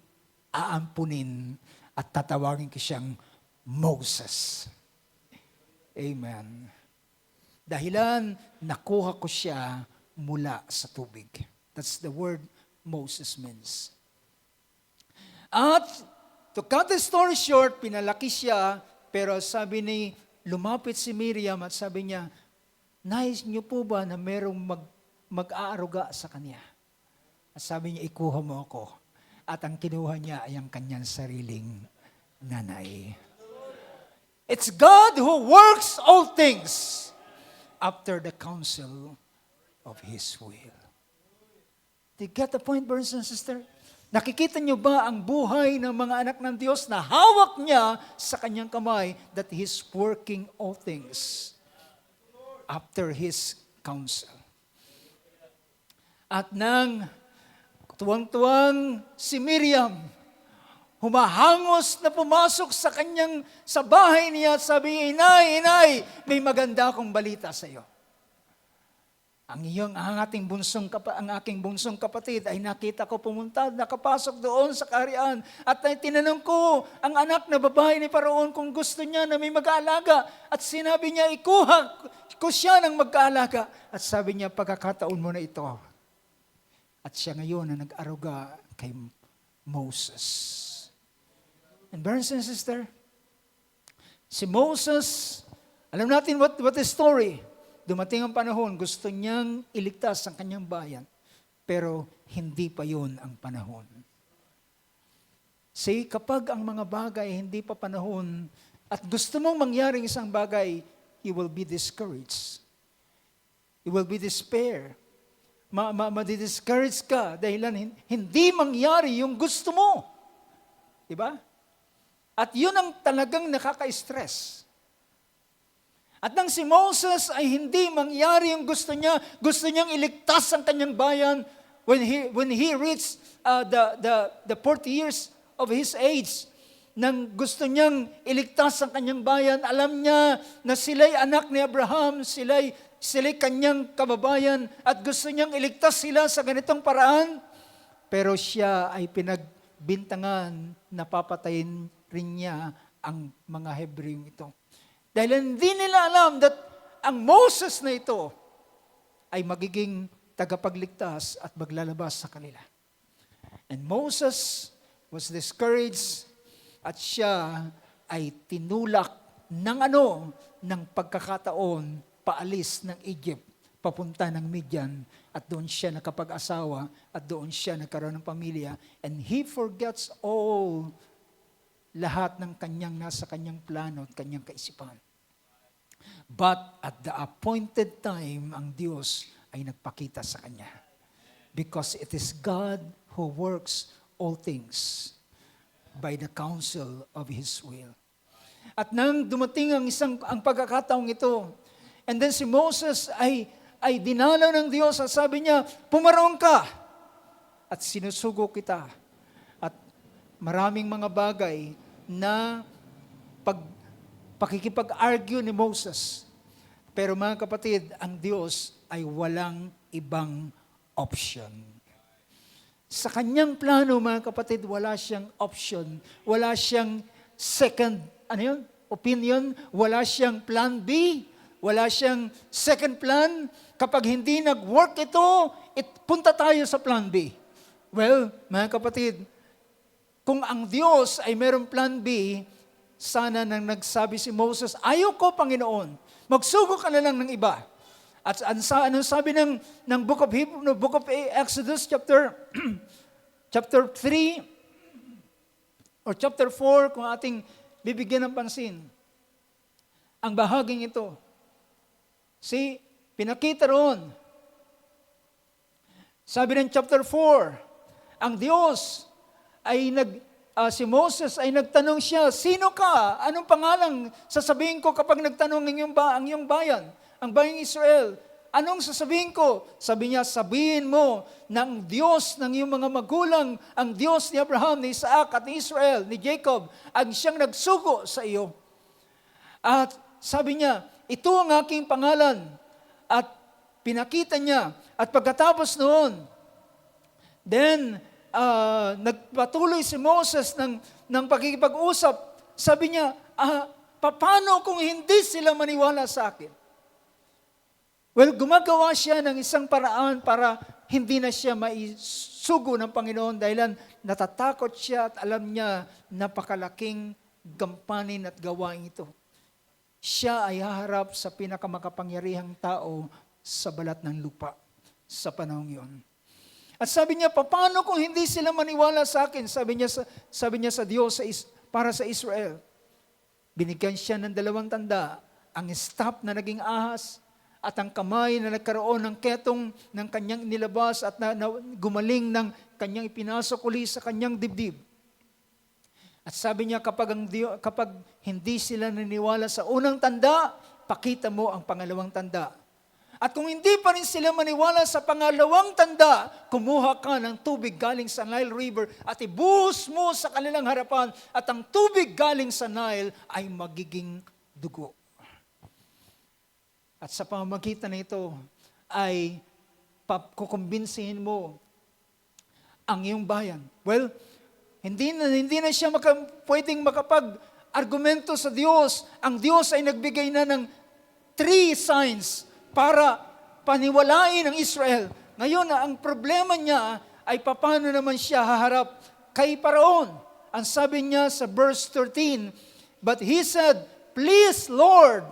aampunin at tatawagin ko siyang Moses. Amen. Dahilan, nakuha ko siya mula sa tubig. That's the word Moses means. At to cut the story short, pinalaki siya, pero sabi ni, lumapit si Miriam at sabi niya, nais niyo po ba na merong mag-aaruga sa kanya? At sabi niya, ikuha mo ako. At ang kinuha niya ay ang kanyang sariling nanay. It's God who works all things after the counsel of His will. Do you get the point, brothers and sisters? Nakikita niyo ba ang buhay ng mga anak ng Diyos na hawak niya sa kanyang kamay that He's working all things after His counsel? At nang tuwang-tuwang si Miriam, humahangos na pumasok sa bahay niya at sabi, Inay, may maganda akong balita sa iyo. Ang aking bunsong kapatid ay nakita ko pumunta, nakapasok doon sa kaharian. At tinanong ko ang anak na babae ni Paraon kung gusto niya na may mag-aalaga. At sinabi niya, ikuha ko siya ng mag-aalaga. At sabi niya, pagkakataon mo na ito. At siya ngayon na nag-aruga kay Moses. And brothers and sisters, si Moses, alam natin what the story. Dumating ang panahon, gusto niyang iligtas ang kanyang bayan. Pero hindi pa yun ang panahon. See, kapag ang mga bagay hindi pa panahon at gusto mong mangyaring isang bagay, you will be discouraged. You will be despair. Madi-discourage ka dahil hindi mangyari yung gusto mo. Diba? At yun ang talagang nakaka-stress. At nang si Moses ay hindi mangyari yung gusto niyang iligtas ang kanyang bayan when he reached the 40 years of his age, nang gusto niyang iligtas ang kanyang bayan, alam niya na sila'y anak ni Abraham, sila'y kanyang kababayan, at gusto niyang iligtas sila sa ganitong paraan, pero siya ay pinagbintangan na papatayin rin niya ang mga Hebrew ito. Dahil hindi nila alam that ang Moses na ito ay magiging tagapagligtas at maglalabas sa kanila. And Moses was discouraged at siya ay tinulak ng pagkakataon paalis ng Egypt, papunta ng Midian, at doon siya nakapag-asawa at doon siya nagkaroon ng pamilya. And he forgets all lahat ng nasa kanyang plano at kanyang kaisipan. But at the appointed time, ang Diyos ay nagpakita sa kanya. Because it is God who works all things by the counsel of His will. At nang dumating ang pagkakataong ito, and then si Moses ay dinalaw ng Diyos at sabi niya, pumaroon ka at sinusugo kita. At maraming mga bagay na pakikipag-argue ni Moses. Pero mga kapatid, ang Diyos ay walang ibang option. Sa kanyang plano, mga kapatid, wala siyang option. Wala siyang second, opinion. Wala siyang plan B. Wala siyang second plan. Kapag hindi nag-work ito, punta tayo sa plan B. Well, mga kapatid, kung ang Diyos ay mayroong plan B, sana nang nagsabi si Moses, ayoko, Panginoon, magsugo ka na lang ng iba. At ano sabi ng Book of Exodus chapter 3 or chapter 4, kung ating bibigyan ng pansin, ang bahaging ito. See, pinakita roon. Sabi ng chapter 4, ang Diyos ay si Moses ay nagtanong siya, sino ka? Anong pangalang sasabihin ko kapag nagtanong ang iyong bayan? Ang bayang Israel, Anong sasabihin ko? Sabi niya, sabihin mo ng Diyos ng iyong mga magulang, ang Diyos ni Abraham, ni Isaac at ni Israel, ni Jacob, ang siyang nagsugo sa iyo. At sabi niya, ito ang aking pangalan. At pinakita niya. At pagkatapos noon, then, nagpatuloy si Moses ng pakikipag-usap. Sabi niya, paano kung hindi sila maniwala sa akin? Well, gumagawa siya ng isang paraan para hindi na siya maisugo ng Panginoon dahil natatakot siya at alam niya napakalaking gampanin at gawain ito. Siya ay haharap sa pinakamakapangyarihang tao sa balat ng lupa sa panahong yun. At sabi niya, paano kung hindi sila maniwala sa akin? Sabi niya sa Diyos para sa Israel. Binigyan siya ng 2 tanda, ang staff na naging ahas, at ang kamay na nagkaroon ng ketong ng kanyang nilabas at na gumaling ng kanyang ipinasok uli sa kanyang dibdib. At sabi niya, kapag hindi sila naniwala sa unang tanda, pakita mo ang pangalawang tanda. At kung hindi pa rin sila maniwala sa pangalawang tanda, kumuha ka ng tubig galing sa Nile River at ibuhos mo sa kanilang harapan at ang tubig galing sa Nile ay magiging dugo. At sa pamamagitan na ito ay kukumbinsihin mo ang iyong bayan. Well, hindi na siya pwedeng makapag-argumento sa Diyos. Ang Diyos ay nagbigay na ng 3 signs para paniwalain ang Israel. Ngayon, ang problema niya ay paano naman siya haharap kay Paraon. Ang sabi niya sa verse 13, but he said, please Lord,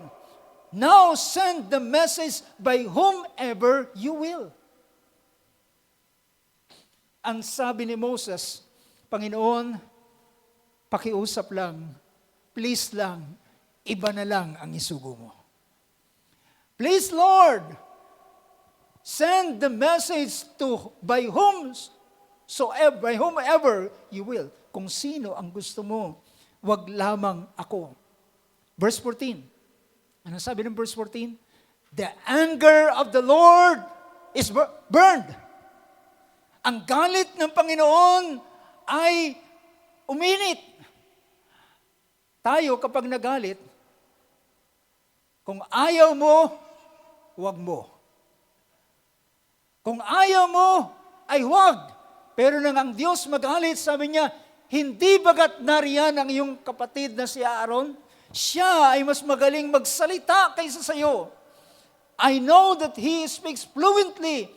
now send the message by whomever you will. Ang sabi ni Moses, Panginoon, pakiusap lang, please lang, iba na lang ang isugo mo. Please Lord, send the message by whomever you will. Kung sino ang gusto mo, wag lamang ako. Verse 14. Ano sabi ng verse 14? The anger of the Lord is burned. Ang galit ng Panginoon ay uminit. Tayo kapag nagalit, kung ayaw mo, huwag mo. Kung ayaw mo, ay huwag. Pero nang ang Diyos magalit, sabi niya, hindi bagat nariyan ang iyong kapatid na si Aaron? Siya ay mas magaling magsalita kaysa sa iyo. I know that he speaks fluently.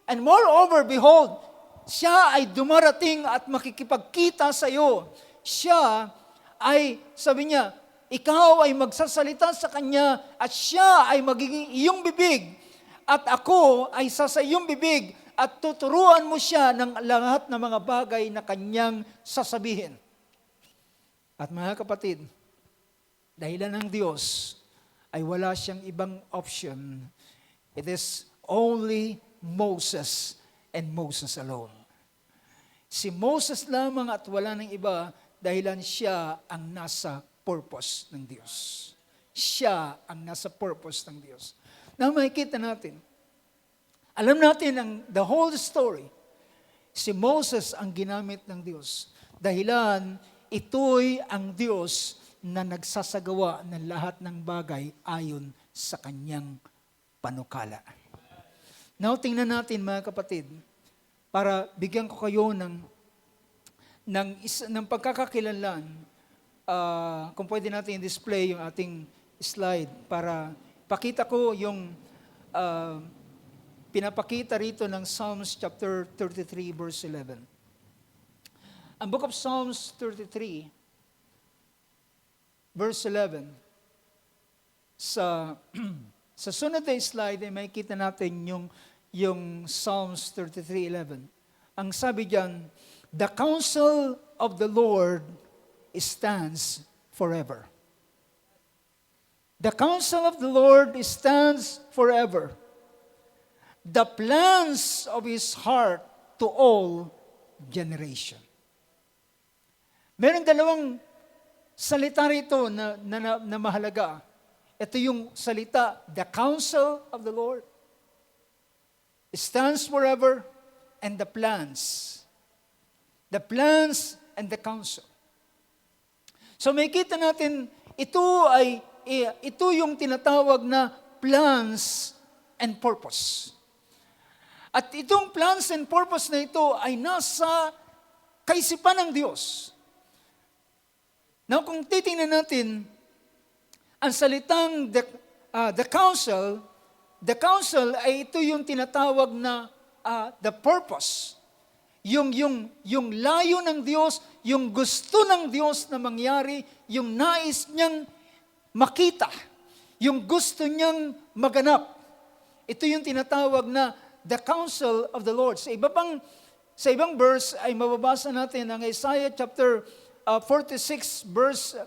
And moreover, behold, siya ay dumarating at makikipagkita sa iyo. Siya ay, sabi niya, ikaw ay magsasalita sa kanya at siya ay magiging iyong bibig. At ako ay sa iyong bibig at tuturuan mo siya ng lahat ng mga bagay na kanyang sasabihin. At mga kapatid, dahilan ng Diyos ay wala siyang ibang option. It is only Moses and Moses alone. Si Moses lamang at wala ng iba dahilan siya ang nasa purpose ng Diyos. Siya ang nasa purpose ng Diyos. Na makikita natin, alam natin the whole story, si Moses ang ginamit ng Diyos. Dahilan, ito'y ang Diyos na nagsasagawa ng lahat ng bagay ayon sa kanyang panukala. Now, tingnan natin mga kapatid, para bigyan ko kayo ng pagkakakilanlan. Kung pwede natin display yung ating slide para pakita ko yung pinapakita rito ng Psalms chapter 33 verse 11. Ang book of Psalms 33 verse 11, sa sunod na slide ay makikita natin yung Psalms 33:11. Ang sabi diyan, the counsel of the Lord stands forever. The counsel of the Lord stands forever. The plans of His heart to all generation. Meron dalawang salita rito na mahalaga. Ito yung salita, the counsel of the Lord. stands forever, and the plans and the counsel. So makita natin, ito yung tinatawag na plans and purpose. At itong plans and purpose na ito ay nasa kaisipan ng Diyos. Now, kung titingnan natin, ang salitang the counsel ay ito yung tinatawag na the purpose. Yung layo ng Diyos, yung gusto ng Diyos na mangyari, yung nais niyang makita, yung gusto niyang maganap. Ito yung tinatawag na the counsel of the Lord. Sa ibang verse ay mababasa natin ang Isaiah chapter 46 verse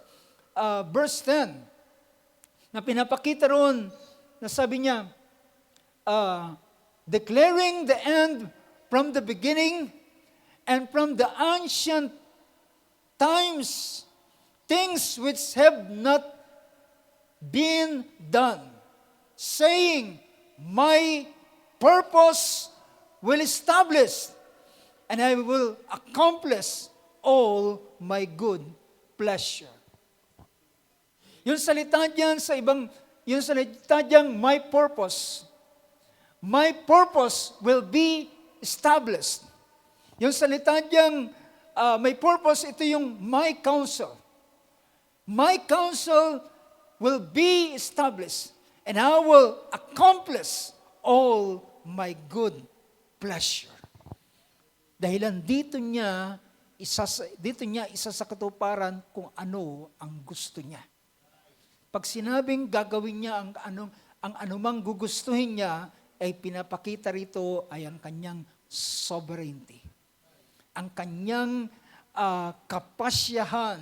10 na pinapakita ron na sabi niya, declaring the end from the beginning and from the ancient times, things which have not been done, saying, my purpose will establish, and I will accomplish all my good pleasure. Yung salita diyang my purpose will be established. Yung salita diyang may purpose, ito yung my counsel. My counsel will be established, and I will accomplish all my good pleasure. Dahilan dito niya isa sa katuparan kung ano ang gusto niya. Pag sinabing gagawin niya ang anumang gugustuhin niya, ay pinapakita rito ay ang kanyang sovereignty. Ang kanyang kapasyahan,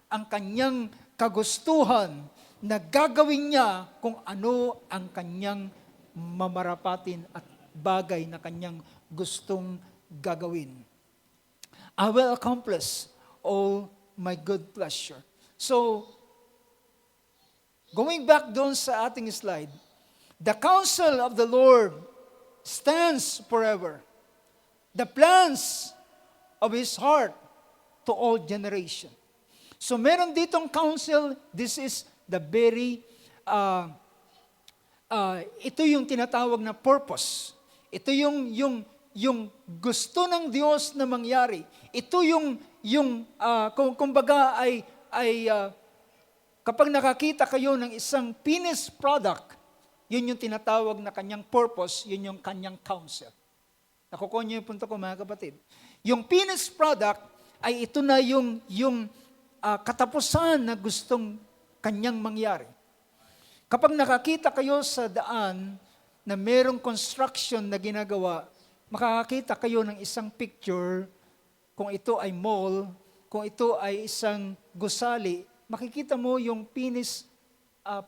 ang kanyang kagustuhan na gagawin niya kung ano ang kanyang mamarapatin at bagay na kanyang gustong gagawin. I will accomplish all my good pleasure. So, going back doon sa ating slide, the counsel of the Lord stands forever. The plans of His heart to all generation. So meron ditong counsel, this is the very, ito yung tinatawag na purpose. Ito yung gusto ng Diyos na mangyari. Ito kumbaga kapag nakakita kayo ng isang finished product, yun yung tinatawag na kanyang purpose, yun yung kanyang counsel. Nakukuha niyo yung punto ko, mga kapatid. Yung finished product ay ito na yung katapusan na gustong kanyang mangyari. Kapag nakakita kayo sa daan na merong construction na ginagawa, makakakita kayo ng isang picture, kung ito ay mall, kung ito ay isang gusali, makikita mo yung finished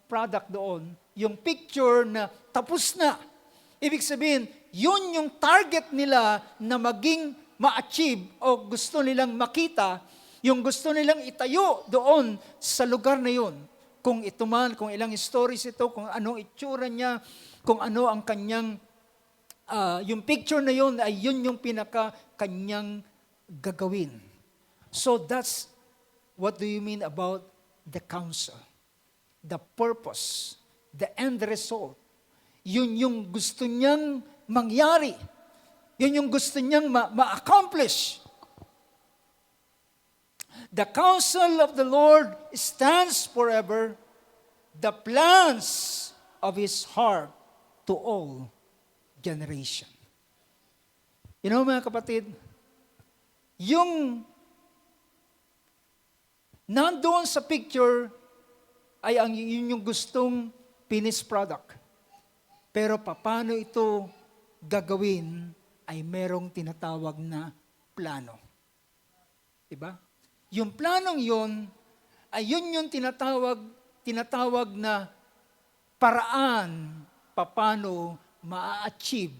product doon, yung picture na tapos na. Ibig sabihin, yun yung target nila na maging ma-achieve o gusto nilang makita, yung gusto nilang itayo doon sa lugar na yun. Kung ito man, kung ilang stories ito, kung anong itsura niya, kung ano ang kanyang, yung picture na yun, ay yun yung kanyang gagawin. So that's what do you mean about the counsel? The purpose, the end result. Yun yung gusto niyang mangyari. Yun yung gusto niyang ma-accomplish. The counsel of the Lord stands forever, the plans of His heart to all generation. You know, mga kapatid, yung nandoon sa picture ay yun yung gustong finished product. Pero paano ito gagawin ay merong tinatawag na plano. Diba? Yung planong yun ay yun yung tinatawag na paraan paano ma-achieve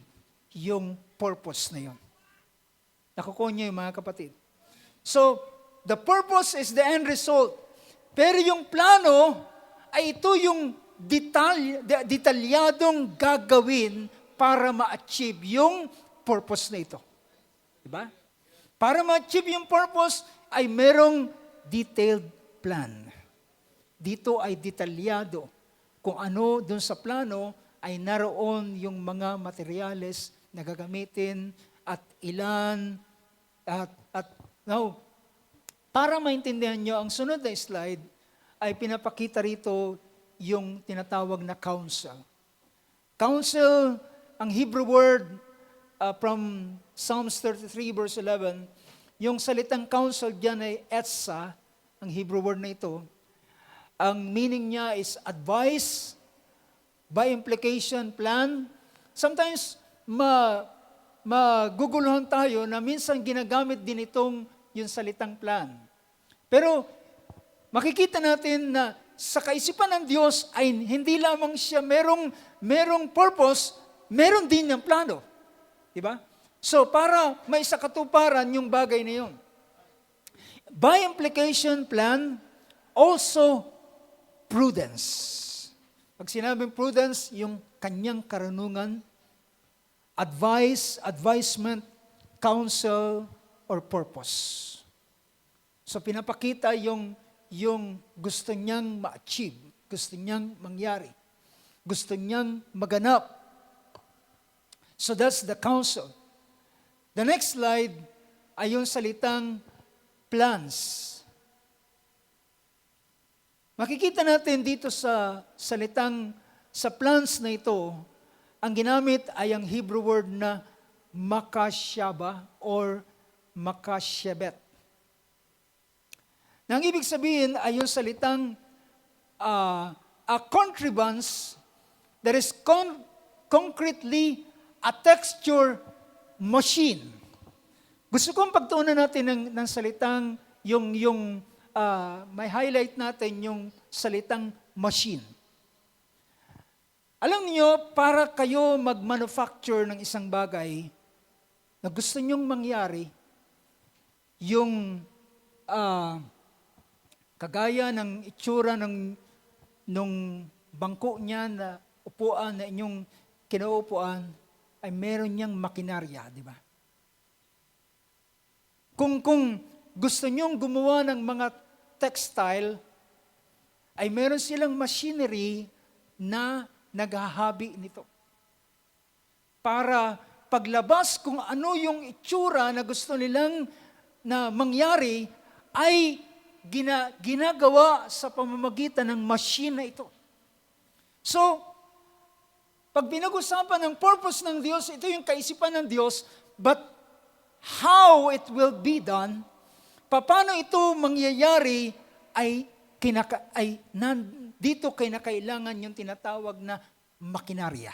yung purpose na yun. Nakukuha niyo yung mga kapatid. So, the purpose is the end result. Pero yung plano ay ito yung detalyadong gagawin para ma-achieve yung purpose na ito. Diba? Para ma-achieve yung purpose ay merong detailed plan. Dito ay detalyado kung ano dun sa plano ay naroon yung mga materyales na gagamitin at ilan at now, para maintindihan nyo, ang sunod na slide ay pinapakita rito yung tinatawag na counsel. Counsel, ang Hebrew word from Psalms 33 verse 11, yung salitang counsel dyan ay etsa, ang Hebrew word na ito. Ang meaning niya is advice, by implication, plan. Sometimes, maguguluhan tayo na minsan ginagamit din itong yung salitang plan. Pero, makikita natin na sa kaisipan ng Diyos ay hindi lamang siya merong purpose, meron din yung plano. Diba? So, para may sakatuparan yung bagay na yun. By implication, plan, also prudence. Pag sinabing prudence, yung kanyang karunungan, advice, advisement, counsel, or purpose. So pinapakita yung gusto niyang ma-achieve, gusto niyang mangyari, gusto niyang maganap. So that's the counsel. The next slide ay yung salitang plans. Makikita natin dito sa salitang, sa plans na ito, ang ginamit ay ang Hebrew word na makashaba or makashebet. Nang ibig sabihin ay yung salitang a contrivance that is concretely a texture machine. Gusto kong pagtuunan natin ng salitang may highlight natin yung salitang machine. Alam niyo, para kayo mag-manufacture ng isang bagay na gusto nyong mangyari, yung kagaya ng itsura nung bangko niya na upuan na inyong kinaupuan, ay meron niyang makinarya, di ba? Kung gusto nyong gumawa ng mga textile, ay meron silang machinery na naghahabi nito. Para paglabas kung ano yung itsura na gusto nilang na mangyari, ay ginagawa sa pamamagitan ng machine na ito. So, pag pinag-usapan ng purpose ng Diyos, ito yung kaisipan ng Diyos, but how it will be done, paano ito mangyayari ay dito kinakailangan yung tinatawag na makinarya.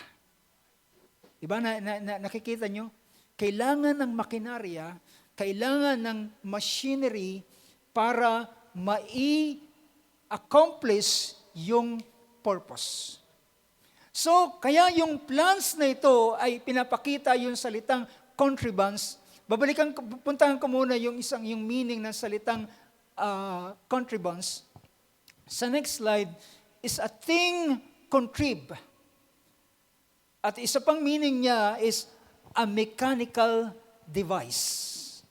Diba? Nakikita nyo? Kailangan ng makinarya, kailangan ng machinery para mai-accomplish yung purpose. So, kaya yung plans na ito ay pinapakita yung salitang contrivance. Puntahan ko muna yung meaning ng salitang contrivance. Sa next slide is a thing contrived. At isa pang meaning niya is a mechanical device.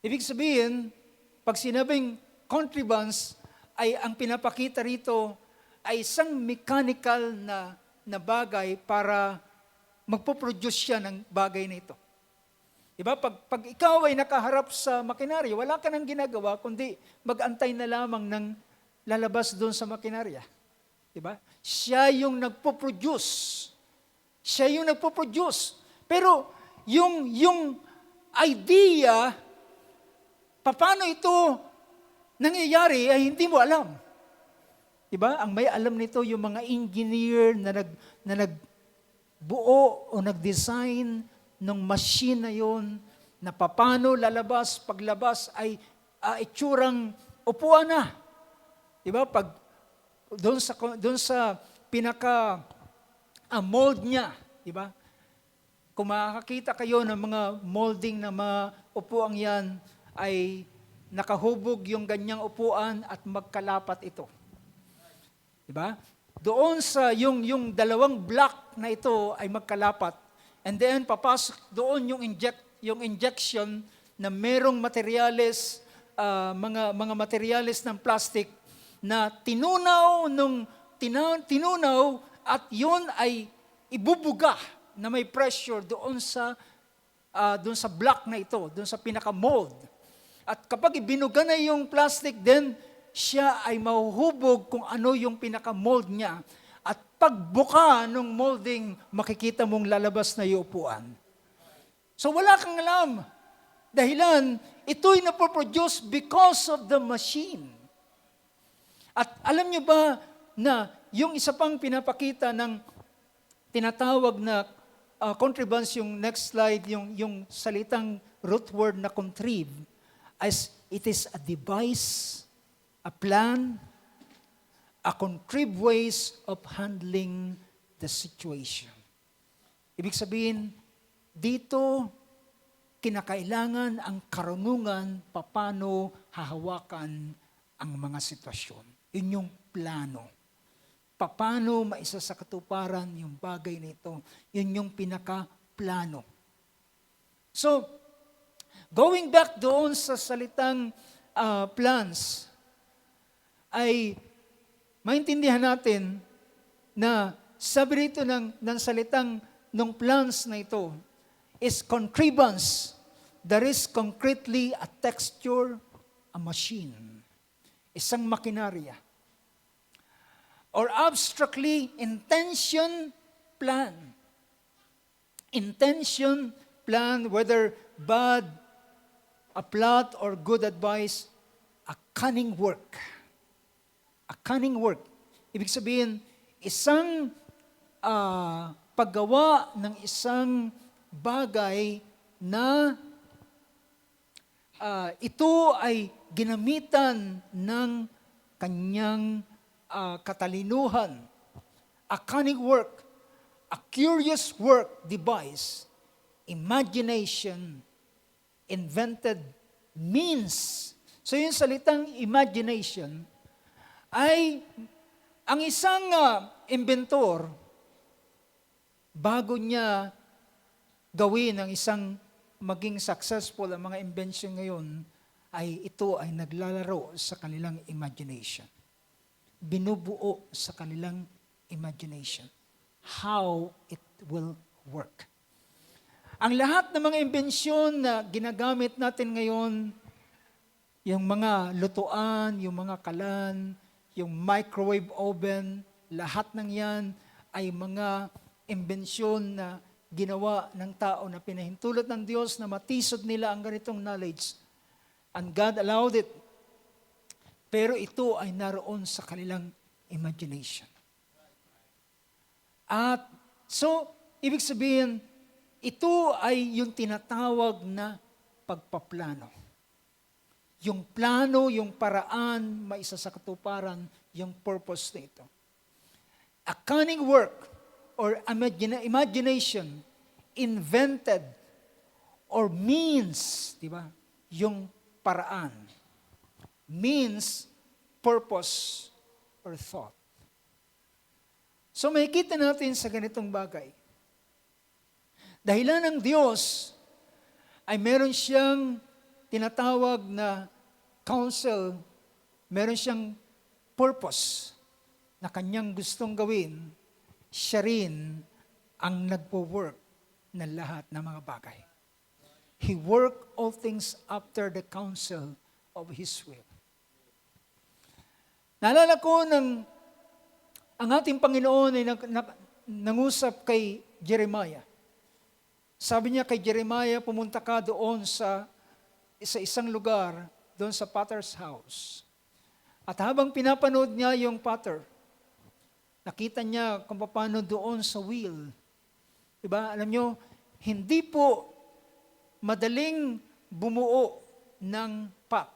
Ibig sabihin, pag sinabing contrivance, ay ang pinapakita rito ay isang mechanical na bagay para magpo-produce siya ng bagay na ito. Diba? Pag ikaw ay nakaharap sa makinarya, wala ka nang ginagawa, kundi mag-antay na lamang ng lalabas doon sa makinarya. Diba? Siya yung nagpo-produce. Siya yung nagpo-produce. Pero yung idea, paano ito nangyayari, ay hindi mo alam. Diba? Ang may alam nito, yung mga engineer na nagbuo o nag-design ng machine na yun, na paano lalabas, paglabas ay itsurang upuan na. Diba? Pag doon sa pinaka mold niya, diba? Kung makakita kayo ng mga molding na mga upuan yan, ay nakahubog yung ganyang upuan at magkalapat ito. Diba? doon sa yung dalawang block na ito ay magkalapat. And then papasok doon yung injection na merong materyales, mga materyales ng plastic na tinunaw at yun ay ibubuga na may pressure doon sa block na ito, doon sa pinaka-mold. At kapag ibinuga na yung plastic, then siya ay mahuhubog kung ano yung pinaka-mold niya. At pagbuka ng molding, makikita mong lalabas na yung upuan. So wala kang alam. Dahilan, ito'y napoproduce because of the machine. At alam nyo ba na yung isa pang pinapakita ng tinatawag na contrivance, yung next slide, yung salitang root word na contrive, as it is a device, a plan, a contrived ways of handling the situation. Ibig sabihin, dito, kinakailangan ang karunungan paano hahawakan ang mga sitwasyon. Yun yung plano. Paano maisa sa katuparan yung bagay na ito. Yun yung pinaka-plano. So, going back doon sa salitang plans, ay maintindihan natin na sabi rito ng salitang ng plans na ito is contrivance. There is concretely a texture, a machine, isang makinarya. Or abstractly, intention, plan. Intention, plan, whether bad, a plot, or good advice, a cunning work. A cunning work. Ibig sabihin, isang paggawa ng isang bagay na ito ay ginamitan ng kanyang katalinuhan. A cunning work, a curious work, device, imagination, invented means. So yung salitang imagination ay ang isang inventor, bago niya gawin ang isang maging successful ang mga invention ngayon, ay ito ay naglalaro sa kanilang imagination. Binubuo sa kanilang imagination how it will work. Ang lahat ng mga imbensyon na ginagamit natin ngayon, yung mga lutuan, yung mga kalan, yung microwave oven, lahat ng yan ay mga imbensyon na ginawa ng tao na pinahintulot ng Diyos na matisod nila ang ganitong knowledge. And God allowed it. Pero ito ay naroon sa kanilang imagination. At so, ibig sabihin, ito ay yung tinatawag na pagpaplano. Yung plano, yung paraan, maisa sa katuparan, yung purpose nito. A cunning work or imagination invented or means, di ba? Yung paraan. Means, purpose, or thought. So makikita natin sa ganitong bagay. Dahilan ng Diyos ay meron siyang tinatawag na counsel, meron siyang purpose na kanyang gustong gawin, siya rin ang nagpo-work ng lahat ng mga bagay. He worked all things after the counsel of His will. Naalala ko ang ating Panginoon ay nangusap kay Jeremiah. Sabi niya kay Jeremiah, pumunta ka doon sa isang lugar, doon sa potter's house. At habang pinapanood niya yung potter, nakita niya kung paano doon sa wheel. Diba? Alam niyo, hindi po madaling bumuo ng pot.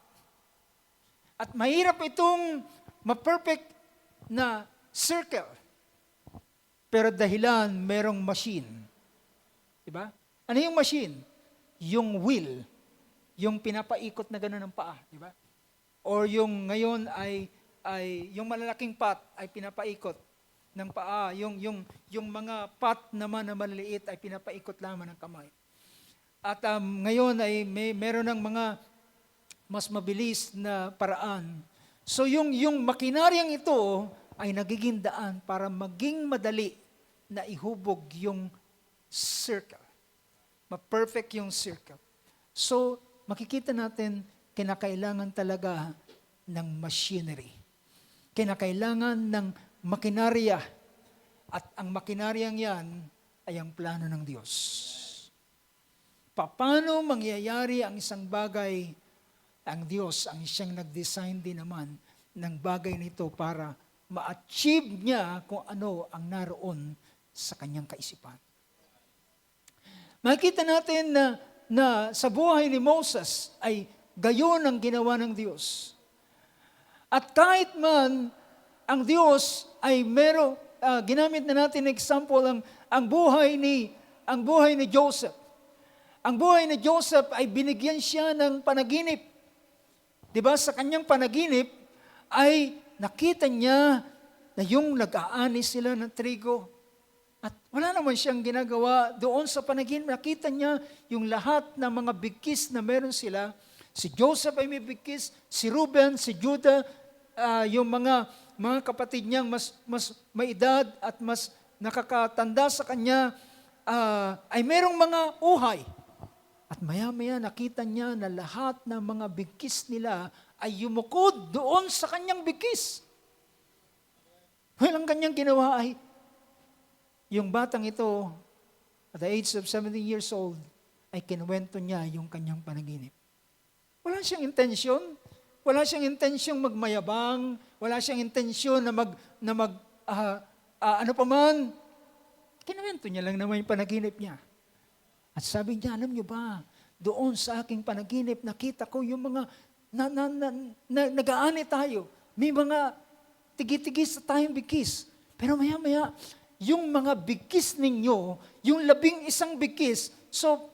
At mahirap itong ma-perfect na circle. Pero dahilan, merong machine. Diba? Ano yung machine? Yung wheel. Yung pinapaikot na gano'n ng paa. Diba? Or yung ngayon ay yung malalaking pot ay pinapaikot. ng paa, yung mga pat naman na maliliit ay pinapaikot lamang ng kamay. At ngayon ay meron ng mga mas mabilis na paraan. So yung makinaryang ito ay nagiging daan para maging madali na ihubog yung circle. Ma-perfect yung circle. So makikita natin, kinakailangan talaga ng machinery. Kinakailangan ng makinarya. At ang makinaryang yan ay ang plano ng Diyos. Paano mangyayari ang isang bagay? Ang Diyos, ang siyang nag-design din naman ng bagay nito para ma-achieve niya kung ano ang naroon sa kanyang kaisipan. Makikita natin na sa buhay ni Moses ay gayon ang ginawa ng Diyos. At kahit man ang Diyos ay ginamit na natin example ang buhay ni Joseph. Ang buhay ni Joseph ay binigyan siya ng panaginip. 'Di ba? Sa kanyang panaginip ay nakita niya na yung nag-aani sila ng trigo. At wala naman siyang ginagawa doon sa panaginip. Nakita niya yung lahat ng mga bigkis na meron sila. Si Joseph ay may bigkis, si Reuben, si Judah, yung mga kapatid niyang mas may edad at mas nakakatanda sa kanya, ay merong mga uhay. At maya-maya nakita niya na lahat ng mga bigkis nila ay yumukod doon sa kanyang bigkis. Well, ang kanyang ginawa ay, yung batang ito, at the age of 17 years old, ay kinuwento niya yung kanyang panaginip. Wala siyang intensyon. Wala siyang intensyong magmayabang. Wala siyang intensyon na ano pa man. Kinuwento niya lang naman yung panaginip niya. At sabi niya, alam niyo ba, doon sa aking panaginip, nakita ko yung mga nag-aani tayo. May mga tigi-tigis sa tayong bigkis. Pero maya-maya, yung mga bigkis ninyo, yung 11 bigkis, so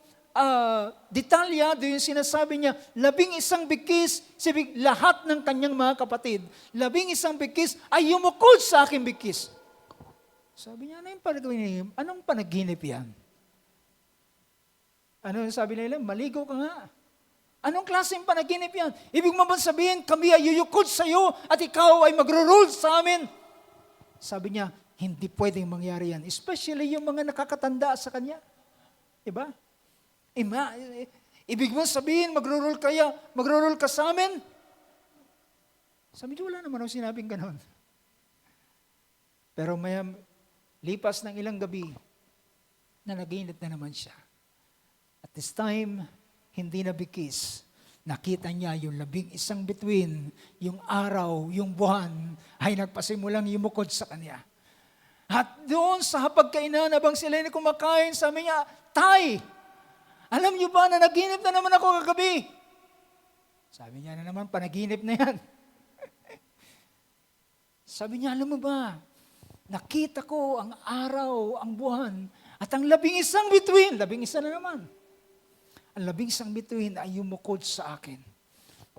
detalyado yung sinasabi niya, 11 bigkis, lahat ng kanyang mga kapatid, 11 bigkis ay yumukod sa aking bigkis. Sabi niya, anong panaginip yan? Ano yung sabi nila? Maligo ka nga. Anong klaseng panaginip yan? Ibig mo ba sabihin, kami ay yuyukod sa iyo at ikaw ay magro-rule sa amin? Sabi niya, hindi pwedeng mangyari yan. Especially yung mga nakakatanda sa kanya. Diba? Ibig mo sabihin, magro-rule ka sa amin? Sabi niya, wala naman ang sinabing ganon. Pero lipas ng ilang gabi, na naginip na naman siya. At this time, hindi na bigkis. Nakita niya yung 11 bituin, yung araw, yung buwan, ay nagpasimulang yumukod sa kanya. At doon sa hapagkainan, habang sila ay kumakain, sabi niya, Tay, alam niyo ba na naginip na naman ako kagabi? Sabi niya na naman, panaginip na yan. Sabi niya, alam mo ba, nakita ko ang araw, ang buwan, at ang 11 bituin, 11 na naman. Ang 11 bituin ay yumukod sa akin.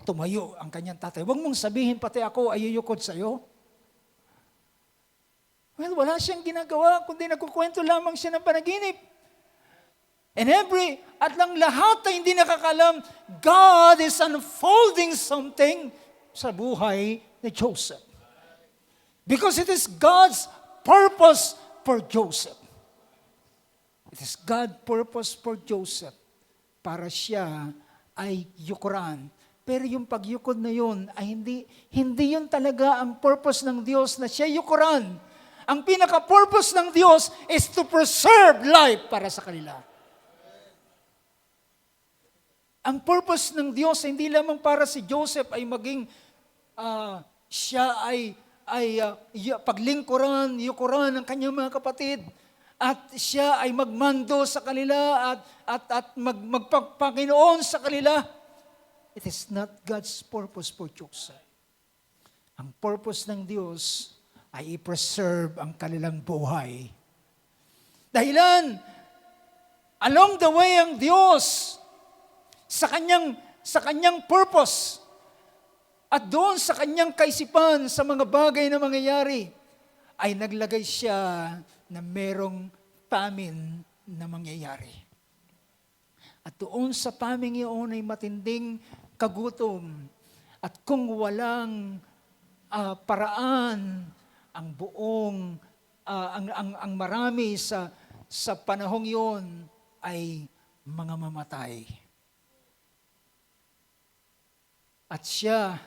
Tumayo ang kanyang tatay. Huwag mong sabihin, pati ako ay yuyukod sa iyo. Well, wala siyang ginagawa, kundi nagkukwento lamang siya ng panaginip. At lang lahat ay hindi nakakalam, God is unfolding something sa buhay ni Joseph. Because it is God's purpose for Joseph. It is God's purpose for Joseph para siya ay yukuran. Pero yung pagyukod na yun ay hindi yun talaga ang purpose ng Diyos na siya yukuran. Ang pinaka-purpose ng Diyos is to preserve life para sa kanila. Ang purpose ng Diyos hindi lamang para si Joseph ay maging siya ay paglingkuran, yukuran ng kanyang mga kapatid. At siya ay magmando sa kanila at magpagpanginoon sa kanila. It is not God's purpose for Joseph. Ang purpose ng Diyos ay i-preserve ang kanilang buhay. Dahilan, along the way ang Diyos sa kanyang purpose at doon sa kanyang kaisipan sa mga bagay na mangyayari ay naglagay siya na merong famine na mangyayari. At doon sa famine iyon ay matinding kagutom. At kung walang paraan, ang buong, ang marami sa panahong iyon ay mga mamatay. At siya,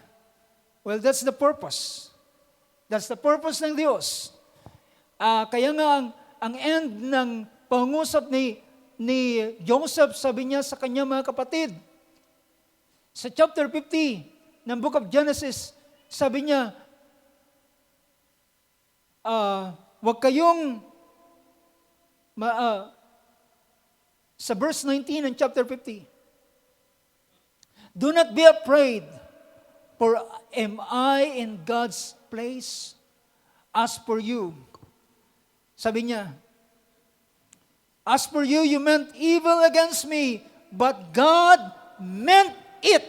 well, that's the purpose. That's the purpose ng Diyos. Kaya nga, ang end ng pangungusap ni Joseph, sabi niya sa kanya mga kapatid, sa chapter 50 ng book of Genesis, sabi niya, wag kayong, sa verse 19 ng chapter 50, do not be afraid, for am I in God's place? As for you, sabi niya, as for you, you meant evil against me, but God meant it.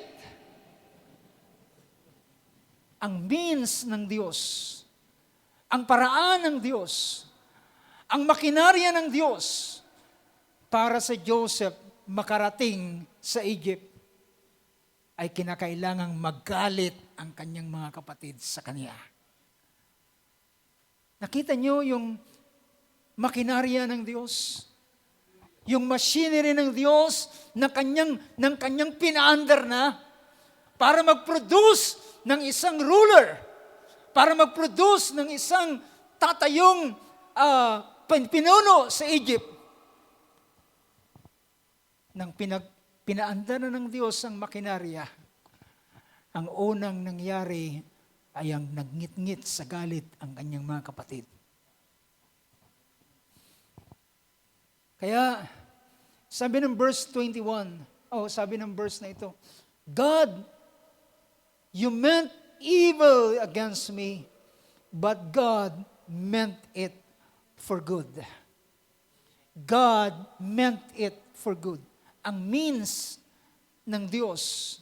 Ang means ng Diyos, ang paraan ng Diyos, ang makinarya ng Diyos para sa Joseph makarating sa Egypt, ay kinakailangang magalit ang kanyang mga kapatid sa kanya. Nakita niyo yung makinarya ng Diyos? Yung machinery ng Diyos na ng kanyang pinaandar na para mag-produce ng isang ruler, para mag-produce ng isang tatayong pinuno sa Egypt. Nang pinaandar na ng Diyos ang makinarya, ang unang nangyari ay ang nagngit-ngit sa galit ang kanyang mga kapatid. Kaya, sabi ng verse 21, sabi ng verse na ito, God, you meant evil against me, but God meant it for good. God meant it for good. Ang means ng Diyos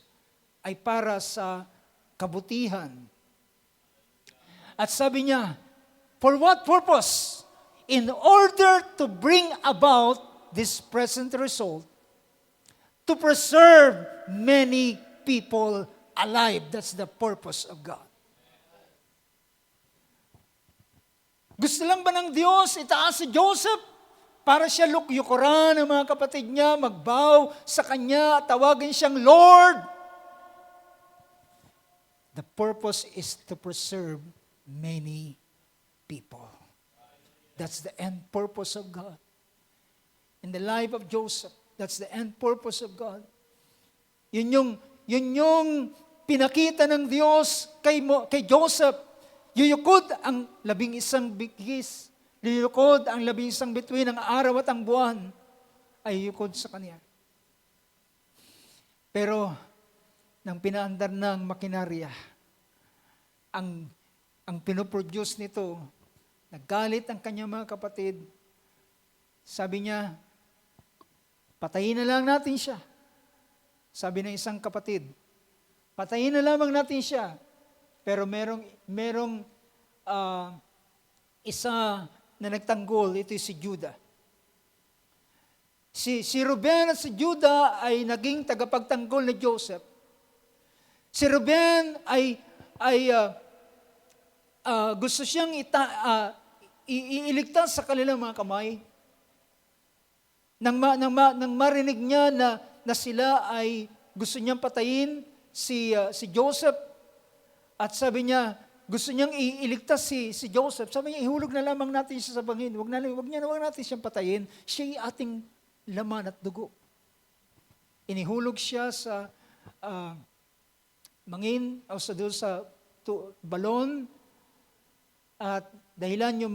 ay para sa kabutihan. At sabi niya, for what purpose? In order to bring about this present result, to preserve many people alive. That's the purpose of God. Gusto lang ba ng Diyos itaas si Joseph para siya lukyukuran ang mga kapatid niya, magbow sa kanya, tawagin siyang Lord? The purpose is to preserve many people. That's the end purpose of God. In the life of Joseph, that's the end purpose of God. Yun yung pinakita ng Diyos kay Joseph. Yuyukod ang 11 bigis. Lilukod ang 11 bituin ng araw at ang buwan ay yukod sa kanya. Pero nang pinaandar ng makinarya, ang pinoproduce nito, naggalit ang kanyang mga kapatid. Sabi niya, patayin na lang natin siya. Sabi ng isang kapatid, patayin na lamang natin siya. Pero merong isa na nagtanggol, ito si Judah. Si Ruben at si Judah ay naging tagapagtanggol ni Joseph. Si Ruben ay gusto siyang iiligtas sa kanilang mga kamay. Nang marinig niya na sila ay gusto niyang patayin si Joseph, at sabi niya, gusto niyang iligtas si Joseph. Sabi niya, ihulog na lamang natin siya sa bangin. Huwag natin siyang patayin. Siya'y ating laman at dugo. Inihulog siya sa mangin o sa balon, at dahilan yung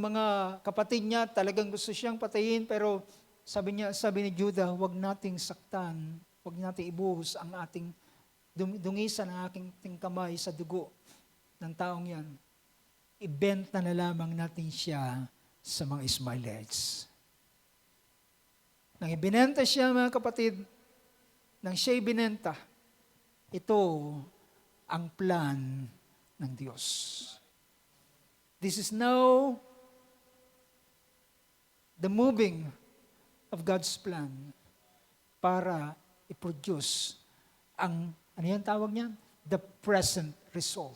mga kapatid niya talagang gusto siyang patayin, pero sabi ni Judah, huwag nating saktan, huwag nating ibuhos ang ating dungisan ang aking kamay sa dugo ng taong yan. Ibenta na lamang natin siya sa mga Ismailites. Nang ibinenta siya, mga kapatid, nang siya ibinenta, ito ang plan ng Diyos. This is now the moving of God's plan para i-produce ang, ano yan tawag niyan? The present result.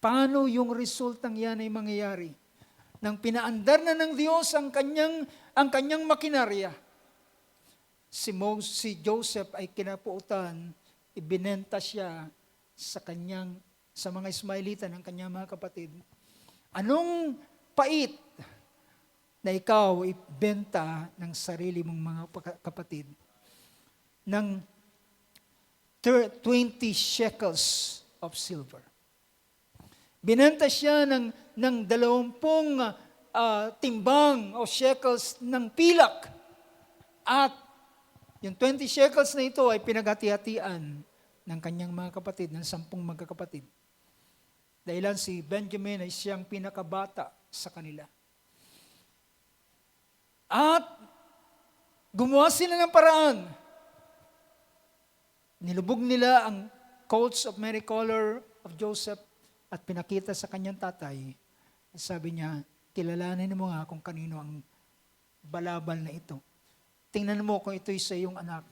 Paano yung resultang yan ay mangyayari? Nang pinaandar na ng Diyos ang kanyang makinarya, si Joseph ay kinapuutan, ibinenta siya sa mga Ismailita ng kanyang mga kapatid. Anong pait na ikaw ibenta ng sarili mong mga kapatid ng 20 shekels of silver? Binenta siya ng 20 timbang o shekels ng pilak. At yung 20 shekels na ito ay pinaghati-hatian ng kanyang mga kapatid, ng 10 magkakapatid. Dahilan si Benjamin ay siyang pinakabata sa kanila. At gumawa sila ng paraan. Nilubog nila ang coats of many color of Joseph at pinakita sa kanyang tatay. Sabi niya, kilalanin mo nga kung kanino ang balabal na ito. Tingnan mo kung ito'y sa iyong anak.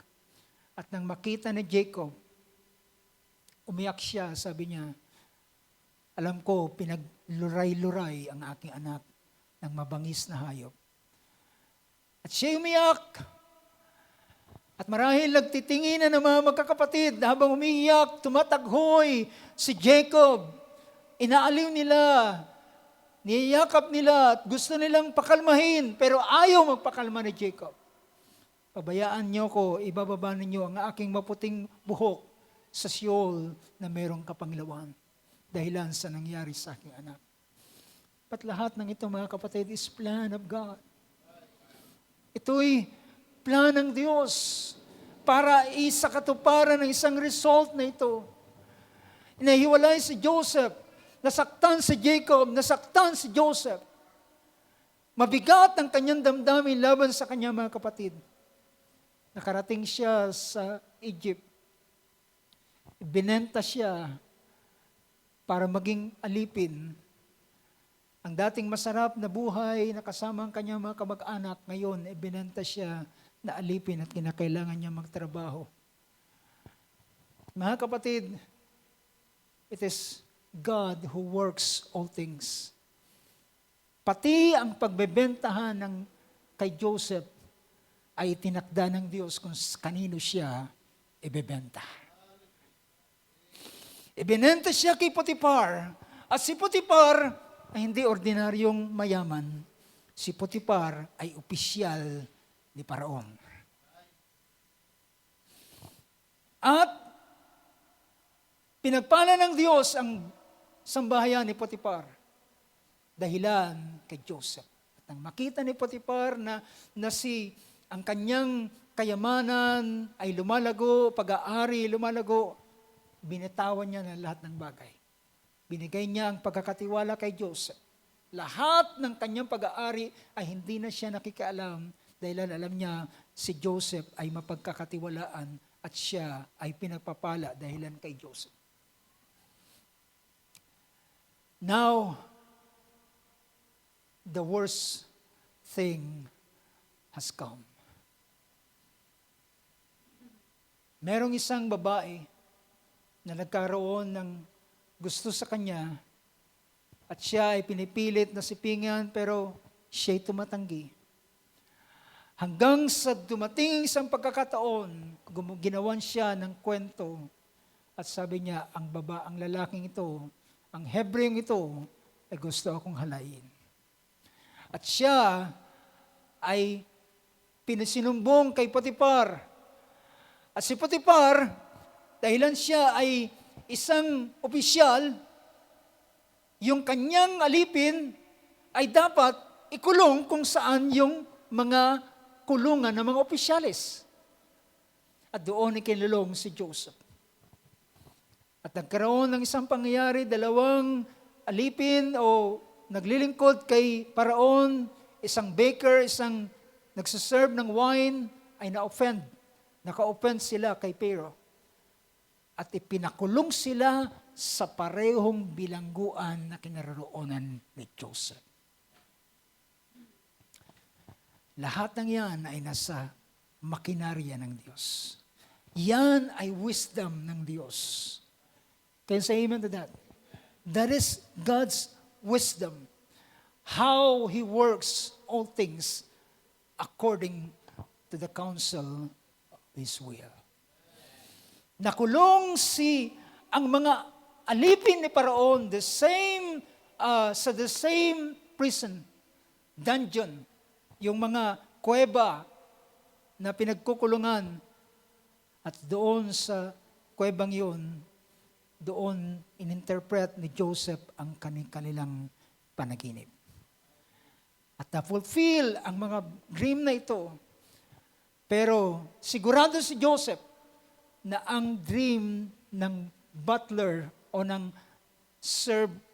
At nang makita ni Jacob, umiyak siya, sabi niya, alam ko, pinagluray-luray ang aking anak ng mabangis na hayop. At siya umiyak. At marahil nagtitingin na ng mga magkakapatid habang umiiyak, tumataghoy si Jacob. Inaaliw nila, niyayakap nila at gusto nilang pakalmahin, pero ayaw magpakalma ni Jacob. Pabayaan niyo ko, ibababa ninyo ang aking maputing buhok sa Sheol na mayroong kapangilawan dahilan sa nangyari sa aking anak. Pat lahat ng ito, mga kapatid, is plan of God. Ito'y plan ng Diyos para isa katuparan ng isang result na ito. Inahiwalay si Joseph, nasaktan si Jacob, nasaktan si Joseph. Mabigat ang kanyang damdamin laban sa kanyang mga kapatid. Nakarating siya sa Egypt. Binenta siya para maging alipin. Ang dating masarap na buhay na kasama ang kanyang mga kamag-anak, ngayon binenta siya na alipin at kinakailangan niya magtrabaho. Mga kapatid, it is God who works all things. Pati ang pagbebentahan kay Joseph ay tinakda ng Diyos kung kanino siya ibebenta. Ibinenta siya kay Potiphar. At si Potiphar ay hindi ordinaryong mayaman. Si Potiphar ay opisyal ni Paraon. At pinagpala ng Diyos ang sambahayan ni Potiphar dahilan kay Joseph. At nang makita ni Potiphar na ang kanyang kayamanan ay lumalago, pag-aari lumalago, binitawan niya ng lahat ng bagay. Binigay niya ang pagkakatiwala kay Joseph. Lahat ng kanyang pag-aari ay hindi na siya nakikialam dahil alam niya si Joseph ay mapagkakatiwalaan at siya ay pinagpapala dahilan kay Joseph. Now, the worst thing has come. Merong isang babae na nagkaroon ng gusto sa kanya at siya ay pinipilit na sipingan pero siya'y tumatanggi. Hanggang sa dumating isang pagkakataon, ginawan siya ng kwento at sabi niya, ang lalaking ito, ang Hebreong ito, ay gusto akong halayin. At siya ay pinasinumbong kay Potiphar. At si Potiphar, dahilan siya ay isang opisyal, yung kanyang alipin ay dapat ikulong kung saan yung mga kulungan ng mga opisyalis. At doon ikinulong si Joseph. At nagkaroon ng isang pangyayari, 2 alipin o naglilingkod kay Paraon, isang baker, isang nagsaserve ng wine, ay naka-offend sila kay Pharaoh. At ipinakulong sila sa parehong bilangguan na kinaroroonan ni Joseph. Lahat ng yan ay nasa makinarya ng Diyos. Yan ay wisdom ng Diyos. Can you say amen to that? That is God's wisdom. How He works all things according to the counsel of His will. Nakulong ang mga alipin ni Paraon sa the same prison, dungeon, yung mga kuweba na pinagkukulungan, at doon sa kuwebang yun, doon ininterpret ni Joseph ang kanilang panaginip. At na-fulfill ang mga dream na ito. Pero sigurado si Joseph na ang dream ng butler o ng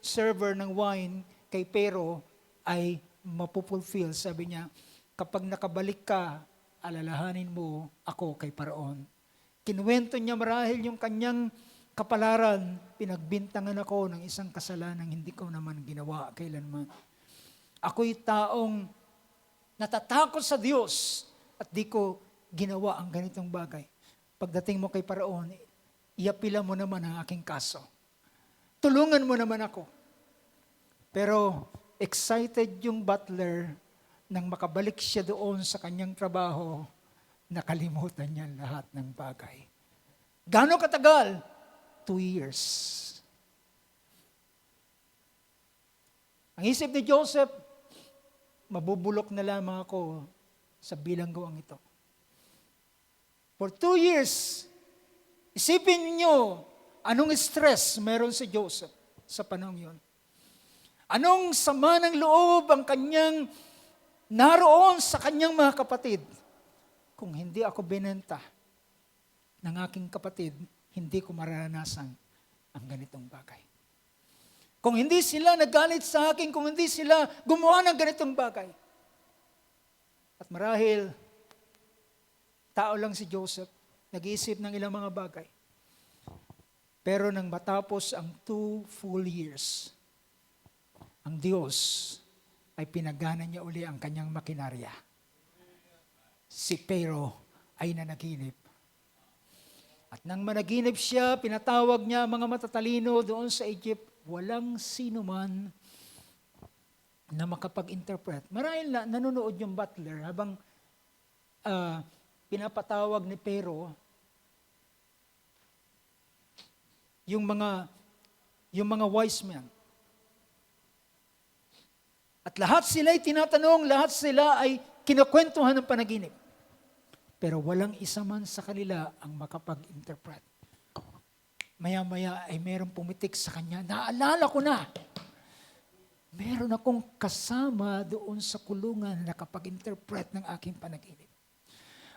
server ng wine kay Pero ay mapupulfill. Sabi niya, kapag nakabalik ka, alalahanin mo ako kay Paraon. Kinuwento niya marahil yung kanyang kapalaran, pinagbintangan ako ng isang kasalanang hindi ko naman ginawa kailanman. Ako'y taong natatakot sa Diyos at di ko ginawa ang ganitong bagay. Pagdating mo kay Paraon, iapila mo naman ang aking kaso. Tulungan mo naman ako. Pero excited yung butler nang makabalik siya doon sa kanyang trabaho, nakalimutan niya lahat ng bagay. Gaano katagal? 2 years. Ang isip ni Joseph, mabubulok na lamang ako sa bilangguang ito. For 2 years, isipin niyo anong stress meron si Joseph sa panahon yun. Anong sama ng loob ang kanyang naroon sa kanyang mga kapatid. Kung hindi ako binenta ng aking kapatid, hindi ko mararanasan ang ganitong bagay. Kung hindi sila nagalit sa akin, kung hindi sila gumawa ng ganitong bagay. At marahil, tao lang si Joseph, nag-iisip ng ilang mga bagay. Pero nang matapos ang 2 full years, ang Diyos ay pinagana niya uli ang kanyang makinarya. Si Pero ay nanaginip. At nang managinip siya, pinatawag niya mga matatalino doon sa Egypt. Walang sino man na makapag-interpret. Marahil na nanonood yung butler habang pinapatawag ni Pero yung mga wise men. At lahat sila ay tinatanong, lahat sila ay kinakwentuhan ng panaginip. Pero walang isa man sa kanila ang makapag-interpret. Maya-maya ay merong pumitik sa kanya, naalala ko na. Meron akong kasama doon sa kulungan na nakapag-interpret ng aking panaginip.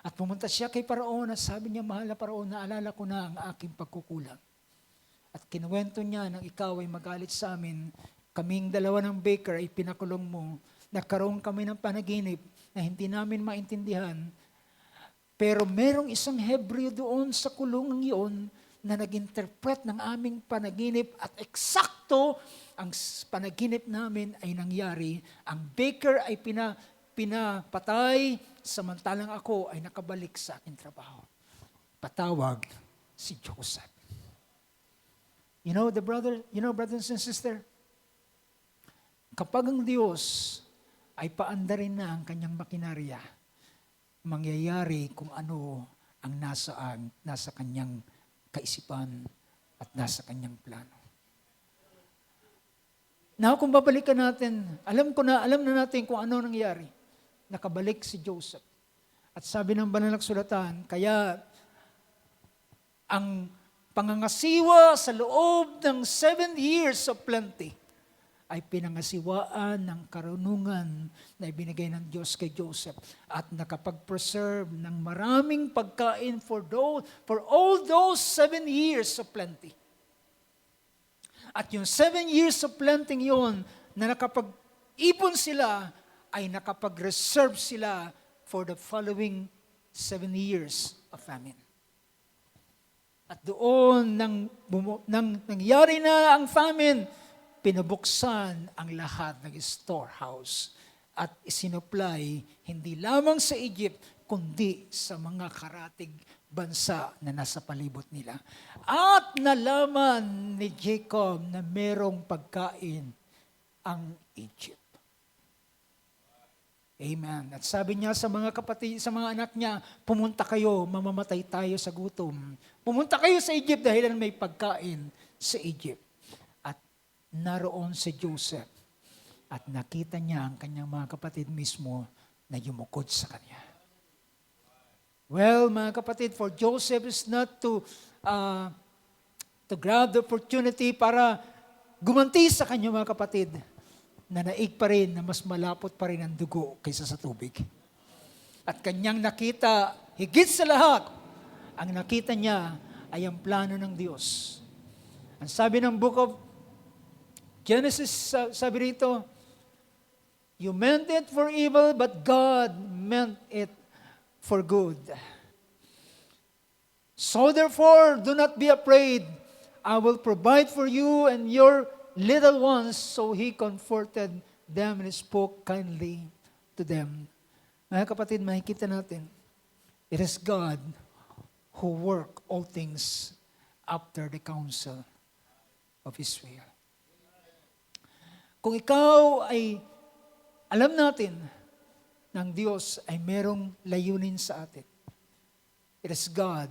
At pumunta siya kay Paraon at sabi niya, mahal na Paraon, naalala ko na ang aking pagkukulang. At kinuwento niya nang ikaw ay magalit sa amin, kaming dalawa ng baker ay pinakulong mo, nagkaroon kami ng panaginip na hindi namin maintindihan. Pero merong isang Hebreo doon sa kulungan iyon na nag-interpret ng aming panaginip at eksakto ang panaginip namin ay nangyari. Ang baker ay pinapatay, samantalang ako ay nakabalik sa aking trabaho. Patawag si Joseph. You know, brothers and sisters, kapag ang Diyos ay paandarin na ang kanyang makinarya, mangyayari kung ano ang nasa kanyang kaisipan at nasa kanyang plano. Now, kung babalikan natin, alam na natin kung ano nangyari. Nakabalik si Joseph. At sabi ng banal na kasulatan, kaya ang pangangasiwa sa loob ng 7 years of plenty ay pinangasiwaan ng karunungan na ibinigay ng Diyos kay Joseph at nakapag-preserve ng maraming pagkain for all those 7 years of plenty. At yung 7 years of plenty yon na nakapag-ipon sila ay nakapag-reserve sila for the following 7 years of famine. At doon, nang nangyari na ang famine, pinabuksan ang lahat ng storehouse at isinupply hindi lamang sa Egypt, kundi sa mga karatig bansa na nasa palibot nila. At nalaman ni Jacob na merong pagkain ang Egypt. Amen. At sabi niya sa mga kapatid, sa mga anak niya, pumunta kayo, mamamatay tayo sa gutom. Pumunta kayo sa Egypt dahil may pagkain sa Egypt. At naroon si Joseph. At nakita niya ang kanyang mga kapatid mismo na yumukod sa kanya. Well, mga kapatid, for Joseph is not to grab the opportunity para gumanti sa kanyang mga kapatid, na naig pa rin, na mas malapot pa rin ang dugo kaysa sa tubig. At kanyang nakita, higit sa lahat, ang nakita niya ay ang plano ng Diyos. Ang sabi ng book of Genesis, sabi rito, you meant it for evil, but God meant it for good. So therefore, do not be afraid. I will provide for you and your little ones. So he comforted them and spoke kindly to them. Mga kapatid, makikita natin, it is God who work all things after the counsel of His will. Kung ikaw ay alam natin ng Diyos ay merong layunin sa atin, it is God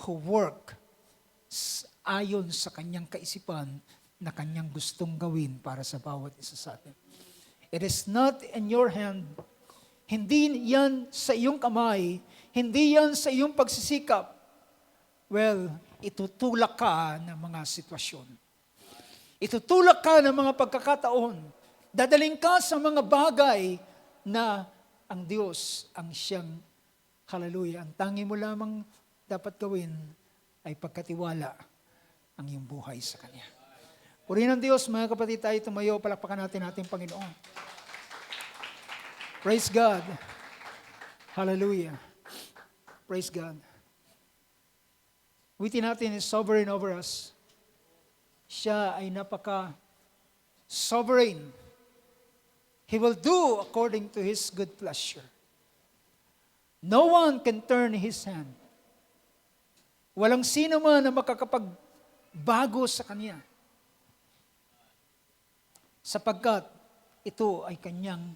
who work ayon sa kanyang kaisipan na kanyang gustong gawin para sa bawat isa sa atin. It is not in your hand. Hindi yan sa iyong kamay. Hindi yan sa iyong pagsisikap. Well, itutulak ka ng mga sitwasyon. Itutulak ka ng mga pagkakataon. Dadaling ka sa mga bagay na ang Diyos ang siyang, hallelujah, ang tangi mo lamang dapat gawin ay pagkatiwala ang iyong buhay sa Kanya. Purihin ng Diyos, mga kapatid, tayo tumayo, palakpakan natin ating Panginoon. Praise God. Hallelujah. Praise God. Witin natin is sovereign over us. Siya ay napaka-sovereign. He will do according to His good pleasure. No one can turn His hand. Walang sino man na makakapagbago sa Kanya. Sapagkat ito ay Kanyang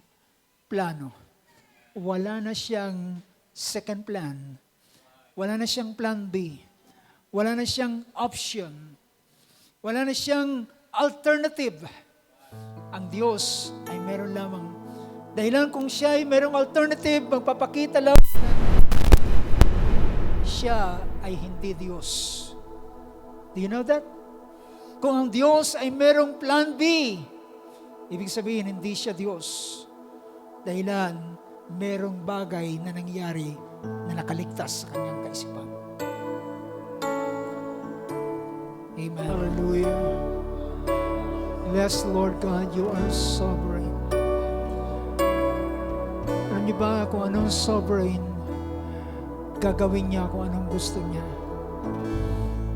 plano. Wala na siyang second plan. Wala na siyang plan B. Wala na siyang option. Wala na siyang alternative. Ang Diyos ay meron lamang. Dahilan kung siya ay merong alternative, magpapakita lang siya ay hindi Diyos. Do you know that? Kung ang Diyos ay merong plan B, ibig sabihin hindi siya Diyos. Dahilan merong bagay na nangyari na nakaligtas sa kanyang kaisipan. Amen. Hallelujah. Yes, Lord God, you are sovereign. Alam niyo ba kung anong sovereign? Gagawin niya kung anong gusto niya.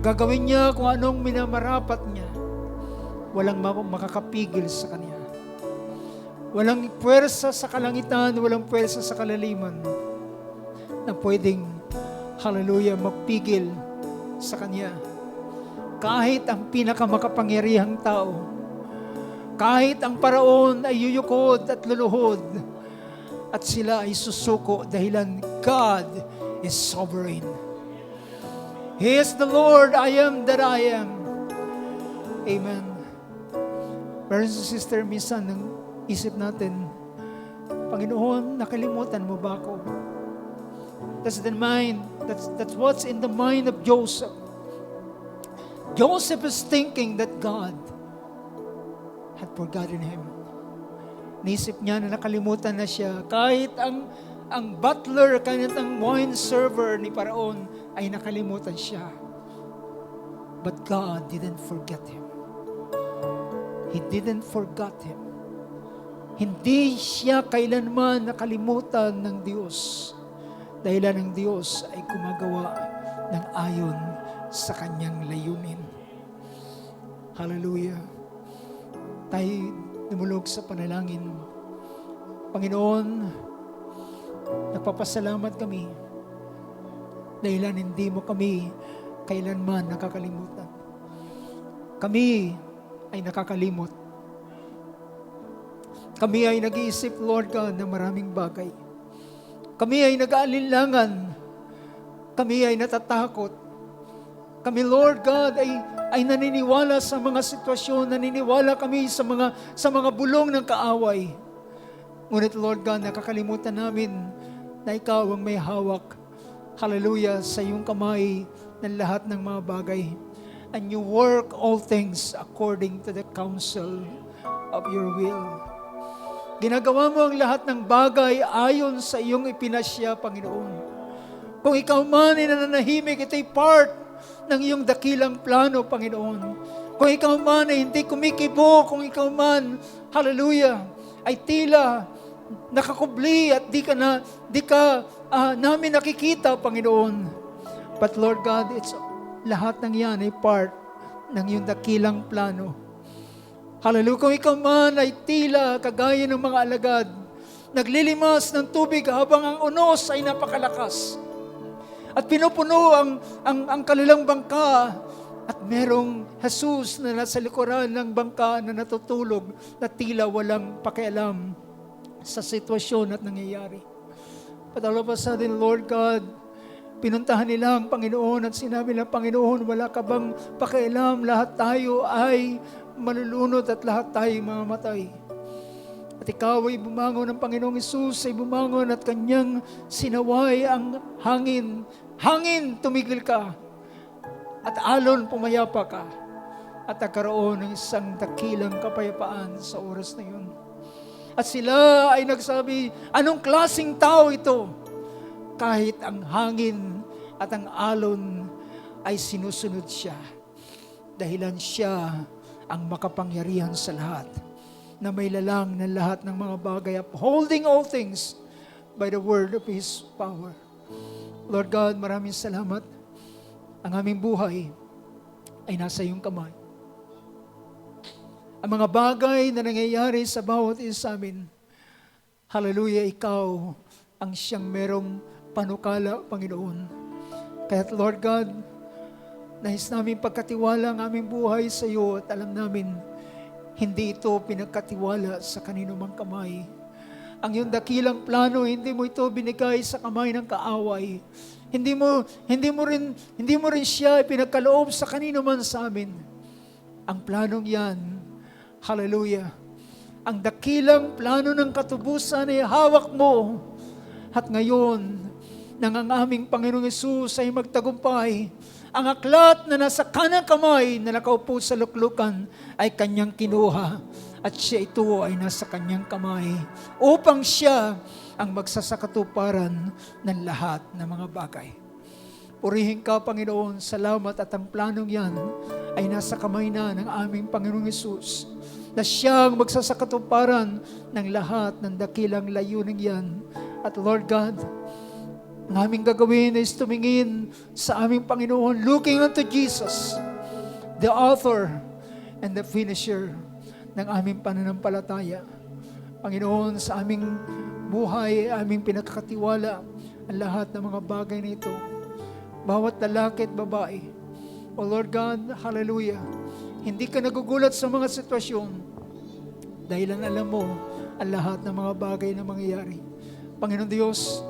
Gagawin niya kung anong minamarapat niya. Walang makakapigil sa Kanya. Walang puwersa sa kalangitan, walang puwersa sa kalaliman na pwedeng, hallelujah, magpigil sa Kanya. Kahit ang pinakamakapangyarihang tao, kahit ang paraon ay yuyukod at luluhod, at sila ay susuko dahilan God is sovereign. He is the Lord, I am that I am. Amen. Brothers and sisters, minsan nang isip natin, Panginoon, nakalimutan mo ba ako? That's what's in the mind of Joseph. Joseph is thinking that God had forgotten him. Naisip niya na nakalimutan na siya. Kahit ang butler, kahit ang wine server ni Paraon ay nakalimutan siya. But God didn't forget him. He didn't forget him. Hindi siya kailanman nakalimutan ng Diyos. Dahilan ng Diyos ay gumagawa ng ayon sa kanyang layunin. Hallelujah. Tayo dumulog sa panalangin. Panginoon, nagpapasalamat kami dahilan hindi mo kami kailanman nakakalimutan. Kami ay nakakalimot. Kami ay nag-iisip, Lord God, ng maraming bagay. Kami ay nag-aalinlangan. Kami ay natatakot. Kami, Lord God, ay naniniwala sa mga sitwasyon, naniniwala kami sa mga bulong ng kaaway. Ngunit, Lord God, nakakalimutan namin na Ikaw ang may hawak. Hallelujah, sa iyong kamay ng lahat ng mga bagay. And you work all things according to the counsel of your will. Ginagawa mo ang lahat ng bagay ayon sa iyong ipinasya, Panginoon. Kung ikaw man ay nananahimik, ito'y part ng iyong dakilang plano, Panginoon. Kung ikaw man ay hindi kumikibo, kung ikaw man, hallelujah, ay tila nakakubli at di ka namin nakikita, Panginoon. But Lord God, lahat ng yan ay part ng iyong dakilang plano. Hallelujah. Kung ikaw man ay tila kagaya ng mga alagad, naglilimas ng tubig habang ang unos ay napakalakas. At pinupuno ang kanilang bangka at merong Jesus na nasa likuran ng bangka na natutulog na tila walang pakialam sa sitwasyon at nangyayari. But all of a sudden, Lord God, pinuntahan nila ang Panginoon at sinabi nila, Panginoon, wala ka bang pakialam? Lahat tayo ay malulunod at lahat tayo mamamatay. At ikaw ay bumangon, ng Panginoong Hesus ay bumangon at kanyang sinaway ang hangin. Hangin, tumigil ka. At alon, pumayapa ka. At nagkaroon ng isang dakilang kapayapaan sa oras na yun. At sila ay nagsabi, anong klaseng tao ito? Kahit ang hangin at ang alon ay sinusunod siya. Dahilan siya ang makapangyarihan sa lahat, na may lalang ng lahat ng mga bagay, upholding all things by the word of His power. Lord God, maraming salamat. Ang aming buhay ay nasa iyong kamay. Ang mga bagay na nangyayari sa bawat isa amin, hallelujah, ikaw ang siyang merong panukala, Panginoon. Kaya Lord God, nais namin pagkatiwala ang aming buhay sa iyo at alam namin, hindi ito pinagkatiwala sa kanino mang kamay. Ang iyong dakilang plano, hindi mo ito binigay sa kamay ng kaaway. Hindi mo rin siya pinagkaloob sa kanino man sa amin. Ang planong yan, hallelujah, ang dakilang plano ng katubusan ay hawak mo. At ngayon, nang ang aming Panginoong Hesus ay magtagumpay, ang aklat na nasa kanang kamay na nakaupo sa luklukan ay kanyang kinuha at siya ito ay nasa kanyang kamay upang siya ang magsasakatuparan ng lahat ng mga bagay. Purihin ka, Panginoon, salamat at ang planong yan ay nasa kamay na ng aming Panginoong Hesus na siya ang magsasakatuparan ng lahat ng dakilang layuning yan. At Lord God, ang aming gagawin is tumingin sa aming Panginoon, looking unto Jesus, the author and the finisher ng aming pananampalataya. Panginoon, sa aming buhay, aming pinagkakatiwala ang lahat ng mga bagay na ito. Bawat lalaki at babae. O Lord God, hallelujah, hindi ka nagugulat sa mga sitwasyon dahil alam mo ang lahat ng mga bagay na mangyayari. Panginoon Diyos,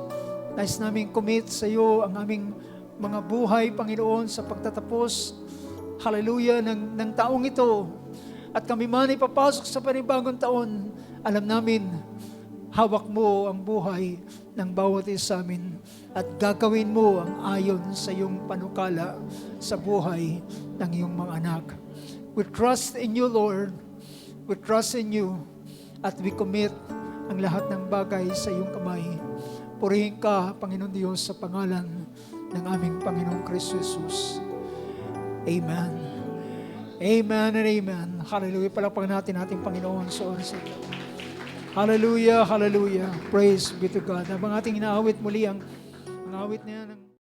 nais namin commit sa iyo ang aming mga buhay, Panginoon, sa pagtatapos, hallelujah, ng taong ito. At kami man ay papasok sa panibagong taon, alam namin, hawak mo ang buhay ng bawat isa amin at gagawin mo ang ayon sa iyong panukala sa buhay ng iyong mga anak. We trust in you, Lord. We trust in you at we commit ang lahat ng bagay sa iyong kamay. Purihin ka, Panginoon Diyos, sa pangalan ng aming Panginoong Kristo Jesus. Amen. Amen and amen. Hallelujah. Palakpakan natin ating Panginoon sa oras ito. Hallelujah, hallelujah. Praise be to God. Habang ating inaawit muli ang awit na yan,